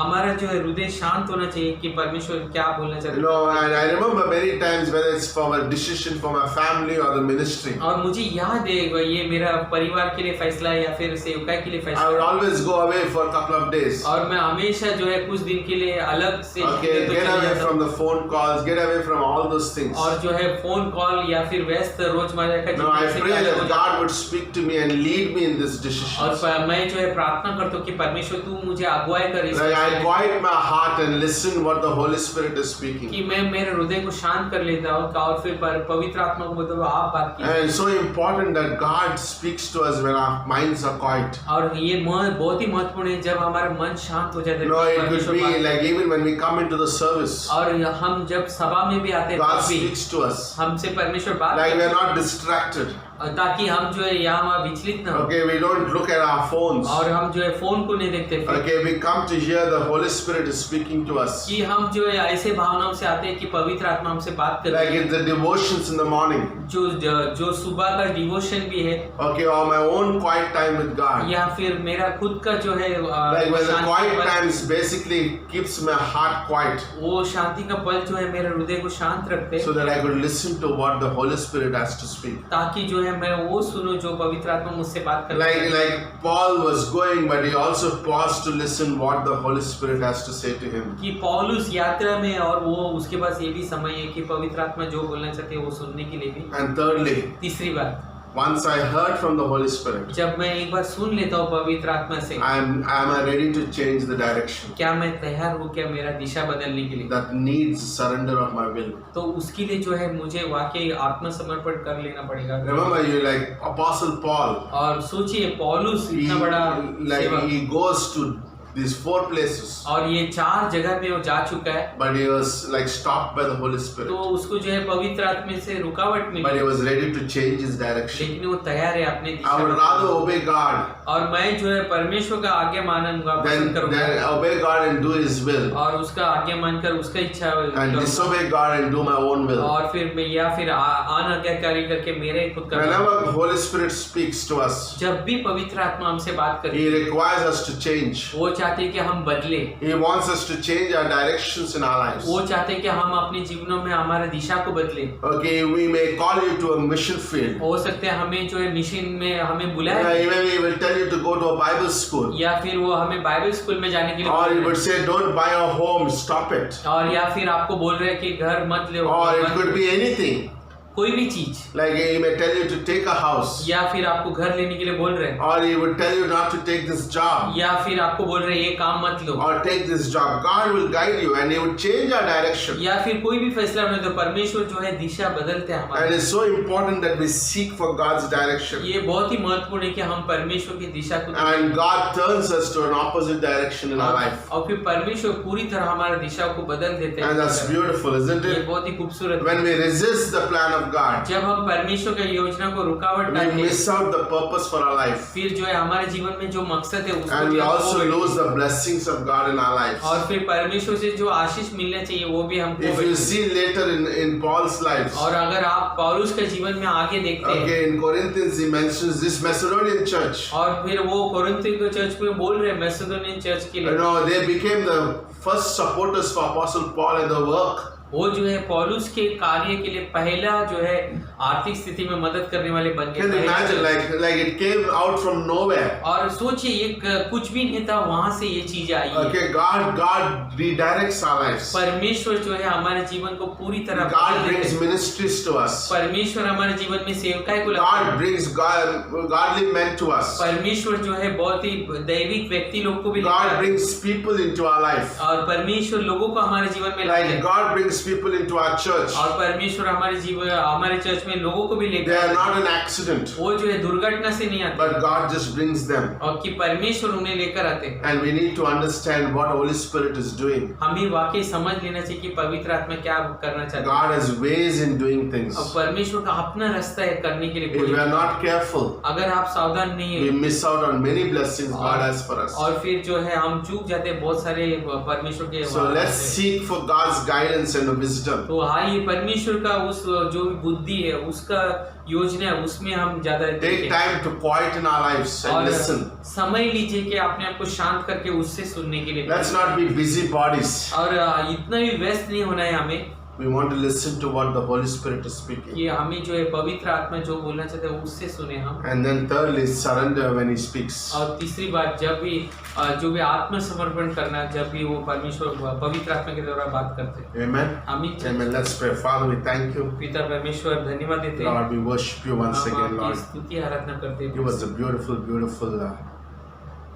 [SPEAKER 4] हमारा जो है हृदय शांत होना चाहिए कि परमेश्वर क्या बोलना चाहते
[SPEAKER 1] You know, and I remember many times whether it's for a decision for my family or the ministry,
[SPEAKER 4] और मुझे याद है ये मेरा परिवार के लिए फैसला या फिर सेवकाई के लिए
[SPEAKER 1] I
[SPEAKER 4] फैसला,
[SPEAKER 1] would always go away for a couple of days.
[SPEAKER 4] और मैं हमेशा जो है कुछ दिन के लिए अलग से
[SPEAKER 1] Okay,
[SPEAKER 4] तो
[SPEAKER 1] get
[SPEAKER 4] चले
[SPEAKER 1] away
[SPEAKER 4] जाता
[SPEAKER 1] from
[SPEAKER 4] हूँ।
[SPEAKER 1] the phone calls, get away from all those things.
[SPEAKER 4] और जो है फोन कॉल या फिर व्यस्त रोजमर्रा का
[SPEAKER 1] No, I
[SPEAKER 4] जीवन से
[SPEAKER 1] pray
[SPEAKER 4] अलग हो
[SPEAKER 1] that
[SPEAKER 4] जाता हूँ।
[SPEAKER 1] God would speak to me and lead me in this decision.
[SPEAKER 4] और मैं जो है प्रार्थना करता हूँ कि परमेश्वर तू मुझे अगुवाई कर इस
[SPEAKER 1] Like I
[SPEAKER 4] फैसले में,
[SPEAKER 1] quiet my heart and listen what the Holy Spirit is speaking.
[SPEAKER 4] कि मैं मेरे हृदय को शांत कर लेता हूँ और फिर पवित्र आत्मा को बोलता हूँ आप बात कीजिए।
[SPEAKER 1] And it's so important that God speaks to us when our minds are quiet.
[SPEAKER 4] और ये बहुत ही महत्वपूर्ण है जब हमारा मन शांत हो जाता है,
[SPEAKER 1] No, it could
[SPEAKER 4] परमेश्वर
[SPEAKER 1] be
[SPEAKER 4] बात-
[SPEAKER 1] like even when we come into the service,
[SPEAKER 4] और हम जब सभा में भी आते हैं
[SPEAKER 1] God
[SPEAKER 4] तब भी
[SPEAKER 1] speaks to us.
[SPEAKER 4] हमसे परमेश्वर बात
[SPEAKER 1] Like we
[SPEAKER 4] करते
[SPEAKER 1] are not distracted.
[SPEAKER 4] हैं, ताकि हम जो है यहाँ वहाँ विचलित ना हो,
[SPEAKER 1] Okay, we don't look at our phones.
[SPEAKER 4] और हम जो है फोन को नहीं देखते फिर,
[SPEAKER 1] Okay, we come to hear the Holy Spirit is speaking to us.
[SPEAKER 4] कि हम जो है ऐसे भावनाओं से आते हैं कि पवित्र आत्मा हमसे बात कर
[SPEAKER 1] Like
[SPEAKER 4] रही है।
[SPEAKER 1] in the devotions in the morning.
[SPEAKER 4] जो सुबह का डिवोशन भी है,
[SPEAKER 1] Okay, or my own quiet time with God.
[SPEAKER 4] या फिर मेरा खुद का जो है
[SPEAKER 1] Like when the
[SPEAKER 4] Shanti
[SPEAKER 1] quiet
[SPEAKER 4] का पल,
[SPEAKER 1] times basically keeps my heart quiet
[SPEAKER 4] वो शांति का पल जो है मेरे हृदय को शांत रखते
[SPEAKER 1] so that I could listen to what the Holy Spirit has to speak.
[SPEAKER 4] ताकि जो है मैं वो सुनूं जो पवित्र आत्मा मुझसे बात कर रही है।
[SPEAKER 1] Like Paul was going, but he also paused to listen what the Holy Spirit has to say to him.
[SPEAKER 4] कि पौलुस यात्रा में और वो उसके पास ये भी समय है कि पवित्र आत्मा जो बोलना चाहते हैं वो सुनने के लिए भी।
[SPEAKER 1] And thirdly,
[SPEAKER 4] तीसरी बात,
[SPEAKER 1] once I heard from the Holy Spirit,
[SPEAKER 4] जब मैं एक बार सुन लेता हूँ पवित्र आत्मा से,
[SPEAKER 1] am I ready to change the direction
[SPEAKER 4] क्या मैं तैयार हूँ क्या मेरा दिशा बदलने के लिए?
[SPEAKER 1] that needs surrender of my will.
[SPEAKER 4] तो उसके लिए जो है मुझे वाकई आत्मसमर्पण कर लेना पड़ेगा।
[SPEAKER 1] Remember, you like Apostle Paul.
[SPEAKER 4] और सोचिए पौलुस
[SPEAKER 1] He,
[SPEAKER 4] इतना बड़ा
[SPEAKER 1] like
[SPEAKER 4] सेवक,
[SPEAKER 1] he goes to these 4 places,
[SPEAKER 4] और ये 4 जगह पे वो जा चुका है,
[SPEAKER 1] but he was like stopped by the Holy
[SPEAKER 4] तो
[SPEAKER 1] Spirit.
[SPEAKER 4] उसको जो है पवित्र आत्मा से रुकावट
[SPEAKER 1] But he
[SPEAKER 4] milli,
[SPEAKER 1] was ready to change his direction.
[SPEAKER 4] लेकिन वो तैयार है अपने
[SPEAKER 1] I
[SPEAKER 4] दिशा
[SPEAKER 1] would
[SPEAKER 4] बदलने
[SPEAKER 1] rather
[SPEAKER 4] को।
[SPEAKER 1] obey God
[SPEAKER 4] और मैं जो है परमेश्वर का आज्ञा मानूंगा,
[SPEAKER 1] than,
[SPEAKER 4] पसंद करूंगा,
[SPEAKER 1] than obey God and do His will,
[SPEAKER 4] और उसका आज्ञा मानकर उसका इच्छा
[SPEAKER 1] and
[SPEAKER 4] करूंगा,
[SPEAKER 1] disobey God and do my own will.
[SPEAKER 4] और फिर मैं या फिर अनाज्ञाकारी करके मेरे खुद का।
[SPEAKER 1] Whenever Holy Spirit speaks to us,
[SPEAKER 4] जब भी पवित्र आत्मा हमसे बात करती
[SPEAKER 1] He
[SPEAKER 4] है,
[SPEAKER 1] requires us to change.
[SPEAKER 4] वो चाहते हैं कि हम बदले,
[SPEAKER 1] He wants us to change our directions in our lives.
[SPEAKER 4] वो चाहते हैं कि हम अपने जीवनों में हमारे दिशा को बदले।
[SPEAKER 1] Okay, we may call you to a mission field.
[SPEAKER 4] हो सकते हैं हमें जो है मिशन में हमें बुलाए,
[SPEAKER 1] Even we will tell you to go to a Bible school.
[SPEAKER 4] या फिर वो हमें बाइबल स्कूल में जाने के लिए
[SPEAKER 1] Or
[SPEAKER 4] बोल
[SPEAKER 1] He
[SPEAKER 4] रहे
[SPEAKER 1] would
[SPEAKER 4] हैं।
[SPEAKER 1] say, don't buy a home, stop it.
[SPEAKER 4] और या फिर आपको बोल रहे हैं कि घर मत ले,
[SPEAKER 1] Or it could be anything.
[SPEAKER 4] कोई भी चीज,
[SPEAKER 1] Like He may tell you to take a house.
[SPEAKER 4] या फिर आपको घर लेने के लिए बोल रहे हैं,
[SPEAKER 1] Or He would tell you not to take this job.
[SPEAKER 4] या फिर आपको बोल रहे हैं ये काम मत लो,
[SPEAKER 1] Or take this job. God will guide you and He would change our direction.
[SPEAKER 4] या फिर कोई भी फैसला होने तो परमेश्वर जो है दिशा बदलते हैं
[SPEAKER 1] And
[SPEAKER 4] हमारी।
[SPEAKER 1] it's so important that we seek for God's direction.
[SPEAKER 4] ये बहुत ही महत्वपूर्ण है कि हम परमेश्वर की दिशा को
[SPEAKER 1] And God turns us to an opposite direction in our life.
[SPEAKER 4] और फिर परमेश्वर पूरी तरह हमारी दिशा को बदल देते हैं।
[SPEAKER 1] And that's beautiful, isn't
[SPEAKER 4] ये
[SPEAKER 1] it?
[SPEAKER 4] बहुत ही खूबसूरत है।
[SPEAKER 1] When we resist the plan of God,
[SPEAKER 4] जब हम परमेश्वर की योजना को रुकावट
[SPEAKER 1] we
[SPEAKER 4] डालते हैं,
[SPEAKER 1] miss out the purpose for our life.
[SPEAKER 4] फिर जो है हमारे जीवन में जो मकसद है उसको
[SPEAKER 1] And
[SPEAKER 4] भी
[SPEAKER 1] we
[SPEAKER 4] हम
[SPEAKER 1] also
[SPEAKER 4] खो बैठते
[SPEAKER 1] lose
[SPEAKER 4] हैं।
[SPEAKER 1] the blessings of God in our lives.
[SPEAKER 4] और फिर परमेश्वर से जो आशीष मिलना चाहिए वो भी हम खो
[SPEAKER 1] If
[SPEAKER 4] बैठते
[SPEAKER 1] you
[SPEAKER 4] हैं।
[SPEAKER 1] see later in Paul's life,
[SPEAKER 4] और अगर आप पौलुस के जीवन में आगे देखते हैं,
[SPEAKER 1] okay, in Corinthians he mentions this Macedonian church.
[SPEAKER 4] और फिर वो कोरिन्थियों के चर्च में बोल रहे हैं, मैसेडोनियन चर्च के
[SPEAKER 1] You
[SPEAKER 4] लिए,
[SPEAKER 1] know, they became the first supporters for Apostle Paul and the work.
[SPEAKER 4] वो जो है पौलुस के कार्य के लिए पहला जो है आर्थिक स्थिति में मदद करने वाले बन
[SPEAKER 1] Can you imagine,
[SPEAKER 4] गए।
[SPEAKER 1] like it came out from nowhere.
[SPEAKER 4] और सोचिए ये कुछ भी नहीं था, वहां से ये चीज आई है।
[SPEAKER 1] Okay, God redirects our lives.
[SPEAKER 4] परमेश्वर जो है हमारे जीवन को पूरी तरह
[SPEAKER 1] God
[SPEAKER 4] बदल
[SPEAKER 1] brings
[SPEAKER 4] देते हैं।
[SPEAKER 1] ministries to us.
[SPEAKER 4] परमेश्वर हमारे जीवन में सेवकाई को लाते
[SPEAKER 1] God
[SPEAKER 4] हैं।
[SPEAKER 1] brings godly men to us.
[SPEAKER 4] परमेश्वर जो है बहुत ही दैविक व्यक्ति लोग को भी लेकर
[SPEAKER 1] God
[SPEAKER 4] आते हैं।
[SPEAKER 1] brings people into our life.
[SPEAKER 4] और परमेश्वर लोगों को हमारे जीवन में लाते
[SPEAKER 1] Like
[SPEAKER 4] हैं।
[SPEAKER 1] God brings people into our church.
[SPEAKER 4] और परमेश्वर हमारे जीवन हमारे चर्च में लोगों को भी
[SPEAKER 1] They
[SPEAKER 4] लेकर
[SPEAKER 1] are
[SPEAKER 4] आते
[SPEAKER 1] not
[SPEAKER 4] हैं।
[SPEAKER 1] an accident,
[SPEAKER 4] वो जो है दुर्घटना से नहीं आते,
[SPEAKER 1] but God just brings them.
[SPEAKER 4] और कि परमेश्वर उन्हें लेकर आते हैं।
[SPEAKER 1] And we need to understand what Holy Spirit is doing.
[SPEAKER 4] हमें वाकई समझ लेना चाहिए कि पवित्र आत्मा क्या करना चाहता है।
[SPEAKER 1] God has ways in doing things.
[SPEAKER 4] और परमेश्वर का अपना रास्ता है करने के लिए।
[SPEAKER 1] If we are not careful,
[SPEAKER 4] अगर आप सावधान नहीं
[SPEAKER 1] we
[SPEAKER 4] है
[SPEAKER 1] miss out on many blessings God has for us.
[SPEAKER 4] और फिर जो है हम चूक जाते हैं बहुत सारे परमेश्वर के
[SPEAKER 1] So let's seek for God's guidance and wisdom.
[SPEAKER 4] तो हाँ, ये परमेश्वर का उस जो भी बुद्धि है उसका योजना है उसमें हम ज्यादा
[SPEAKER 1] Take
[SPEAKER 4] देखें।
[SPEAKER 1] time to quiet in our lives and
[SPEAKER 4] और
[SPEAKER 1] listen.
[SPEAKER 4] समय लीजिए कि अपने आप को शांत करके उससे सुनने के लिए।
[SPEAKER 1] Let's not be busy bodies.
[SPEAKER 4] और इतना भी व्यस्त नहीं होना है हमें
[SPEAKER 1] We want to listen to what the Holy Spirit is speaking.
[SPEAKER 4] कि हमें जो है पवित्र आत्मा जो बोलना चाहते हैं उससे सुने हम।
[SPEAKER 1] And then thirdly, surrender when He speaks.
[SPEAKER 4] और तीसरी बात, जब भी जो भी आत्मसमर्पण करना, जब भी वो परमेश्वर पवित्र आत्मा के द्वारा बात करते हैं।
[SPEAKER 1] Amen.
[SPEAKER 4] आमीन।
[SPEAKER 1] Amen. Let's pray. Father, we thank you.
[SPEAKER 4] पिता परमेश्वर धन्यवाद देते हैं।
[SPEAKER 1] Lord, we worship you once
[SPEAKER 4] हम
[SPEAKER 1] again,
[SPEAKER 4] आपकी
[SPEAKER 1] Lord.
[SPEAKER 4] स्तुति आराधना करते
[SPEAKER 1] Give us
[SPEAKER 4] हैं।
[SPEAKER 1] a beautiful, beautiful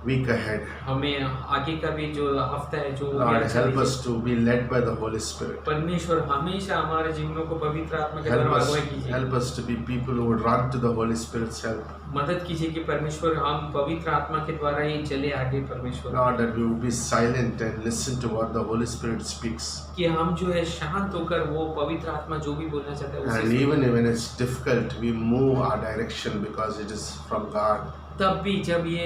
[SPEAKER 1] week ahead.
[SPEAKER 4] हमें आगे का भी जो हफ्ता है जो
[SPEAKER 1] Lord,
[SPEAKER 4] अच्छा
[SPEAKER 1] help
[SPEAKER 4] दीजिए।
[SPEAKER 1] us to be led by the Holy Spirit.
[SPEAKER 4] परमेश्वर हमेशा हमारे जीवनों को पवित्र आत्मा के
[SPEAKER 1] Help
[SPEAKER 4] द्वारा
[SPEAKER 1] us,
[SPEAKER 4] अगुवाई कीजिए।
[SPEAKER 1] help us to be people who would run to the Holy Spirit's help.
[SPEAKER 4] मदद कीजिए कि परमेश्वर हम पवित्र आत्मा के द्वारा ही चले आगे परमेश्वर।
[SPEAKER 1] Lord, that we would be silent and listen to what the Holy Spirit speaks.
[SPEAKER 4] कि हम जो है शांत होकर वो पवित्र आत्मा जो भी बोलना चाहते हैं उसे
[SPEAKER 1] And
[SPEAKER 4] सुनें।
[SPEAKER 1] even when it's difficult, we move our direction because it is from God.
[SPEAKER 4] तब भी जब ये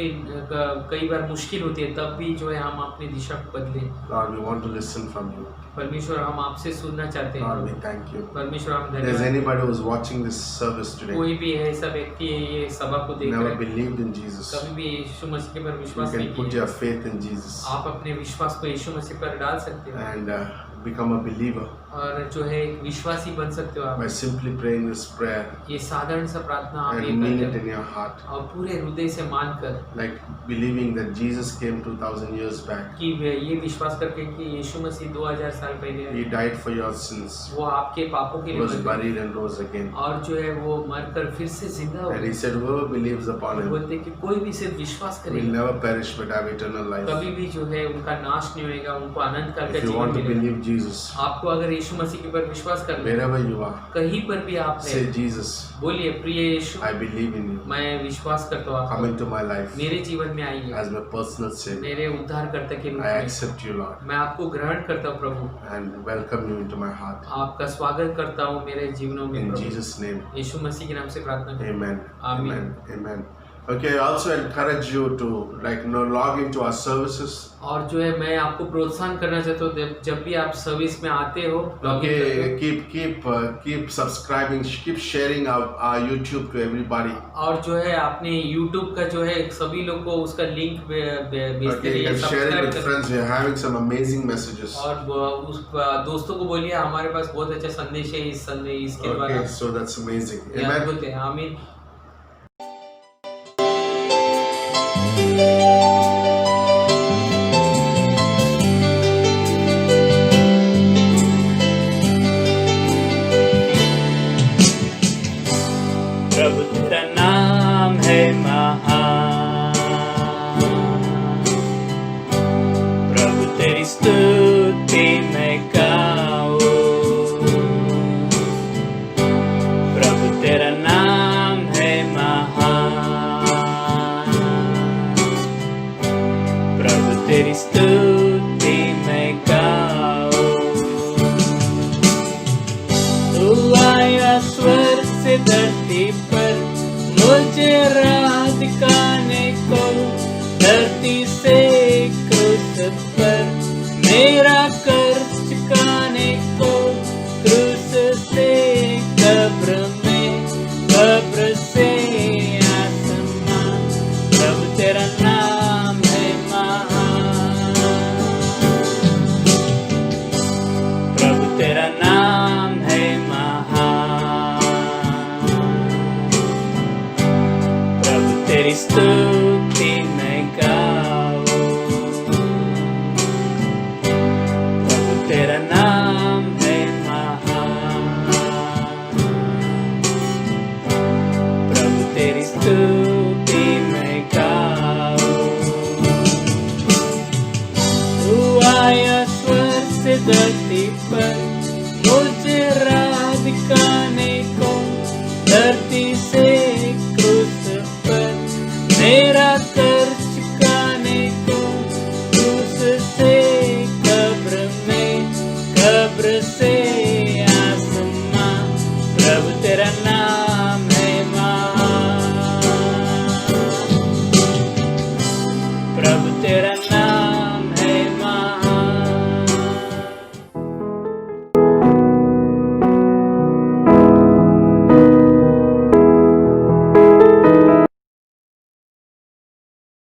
[SPEAKER 4] कई बार मुश्किल होती है तब भी जो है हम अपनी दिशा को बदलें।
[SPEAKER 1] Lord, we want to listen from you.
[SPEAKER 4] परमेश्वर हम आपसे सुनना चाहते
[SPEAKER 1] Lord,
[SPEAKER 4] हैं।
[SPEAKER 1] we thank you.
[SPEAKER 4] परमेश्वर हम
[SPEAKER 1] If there's
[SPEAKER 4] धन्यवाद।
[SPEAKER 1] anybody who's watching this service today,
[SPEAKER 4] कोई भी ऐसा व्यक्ति है ये सभा को देख
[SPEAKER 1] never
[SPEAKER 4] रहा है,
[SPEAKER 1] believed in Jesus,
[SPEAKER 4] कभी भी यीशु मसीह के पर
[SPEAKER 1] you
[SPEAKER 4] विश्वास
[SPEAKER 1] can
[SPEAKER 4] नहीं
[SPEAKER 1] put
[SPEAKER 4] किया,
[SPEAKER 1] your faith in Jesus
[SPEAKER 4] आप अपने विश्वास को यीशु मसीह पर डाल सकते हो
[SPEAKER 1] and become a believer
[SPEAKER 4] और जो है एक विश्वासी बन सकते हो
[SPEAKER 1] by
[SPEAKER 4] आप।
[SPEAKER 1] simply praying this prayer
[SPEAKER 4] ये साधारण सा प्रार्थना आप ये
[SPEAKER 1] and mean it
[SPEAKER 4] करते
[SPEAKER 1] in your heart.
[SPEAKER 4] हो और पूरे हृदय से मानकर
[SPEAKER 1] Like believing that Jesus came 2000 years back.
[SPEAKER 4] कि ये विश्वास करके कि यीशु मसीह 2000 साल पहले
[SPEAKER 1] He died for your sins,
[SPEAKER 4] वो आपके पापों के लिए
[SPEAKER 1] was
[SPEAKER 4] मरे
[SPEAKER 1] buried and rose again.
[SPEAKER 4] और जो है वो मरकर फिर से जिंदा हो
[SPEAKER 1] And he
[SPEAKER 4] गए।
[SPEAKER 1] said, whoever believes upon him
[SPEAKER 4] बोलते कि कोई भी सिर्फ विश्वास
[SPEAKER 1] will
[SPEAKER 4] करेगा
[SPEAKER 1] never perish but have eternal life.
[SPEAKER 4] कभी भी जो है उनका नाश नहीं होएगा, उनको अनंत काल का
[SPEAKER 1] If you
[SPEAKER 4] जीवन
[SPEAKER 1] want to
[SPEAKER 4] मिलेगा।
[SPEAKER 1] believe Jesus,
[SPEAKER 4] आपको अगर यीशु मसीह के ऊपर विश्वास कर लें।
[SPEAKER 1] Wherever you are,
[SPEAKER 4] कहीं पर भी आप
[SPEAKER 1] say,
[SPEAKER 4] हैं,
[SPEAKER 1] Jesus,
[SPEAKER 4] बोलिए प्रिय यीशु,
[SPEAKER 1] I believe in you.
[SPEAKER 4] मैं विश्वास करता हूँ
[SPEAKER 1] Come
[SPEAKER 4] आप
[SPEAKER 1] into my life
[SPEAKER 4] मेरे जीवन में आइए
[SPEAKER 1] as my personal Savior.
[SPEAKER 4] मेरे उद्धारकर्ता के रूप
[SPEAKER 1] I
[SPEAKER 4] में।
[SPEAKER 1] accept you, Lord,
[SPEAKER 4] मैं आपको ग्रहण करता हूँ प्रभु,
[SPEAKER 1] and welcome you into my heart.
[SPEAKER 4] आपका स्वागत करता हूँ मेरे जीवनों में
[SPEAKER 1] In
[SPEAKER 4] प्रभु।
[SPEAKER 1] Jesus' name,
[SPEAKER 4] यीशु मसीह के नाम से प्रार्थना करता हूँ।
[SPEAKER 1] amen.
[SPEAKER 4] Amen.
[SPEAKER 1] Amen. Amen. Okay, I also encourage you to log into our services.
[SPEAKER 4] और जो है मैं आपको प्रोत्साहन करना चाहता हूँ, जब भी आप सर्विस में आते हो log in
[SPEAKER 1] Okay, keep subscribing, keep sharing our YouTube to everybody.
[SPEAKER 4] और जो है आपने YouTube का जो है सभी लोग को उसका लिंक भेजते
[SPEAKER 1] Okay, you
[SPEAKER 4] रहिए,
[SPEAKER 1] can share it
[SPEAKER 4] subscribe
[SPEAKER 1] with
[SPEAKER 4] करें।
[SPEAKER 1] friends. We are having some amazing messages.
[SPEAKER 4] और उस दोस्तों को बोलिए हमारे पास बहुत अच्छा संदेश है इसके द्वारा।
[SPEAKER 1] Okay, so that's amazing.
[SPEAKER 4] ये
[SPEAKER 1] Amen.
[SPEAKER 4] अद्भुत है। आमीन।
[SPEAKER 2] प्रभु तेरा नाम है महान, प्रभु तेरी स्तुति मैं गाऊं, प्रभु तेरा नाम है महान, प्रभु तेरी स्तुति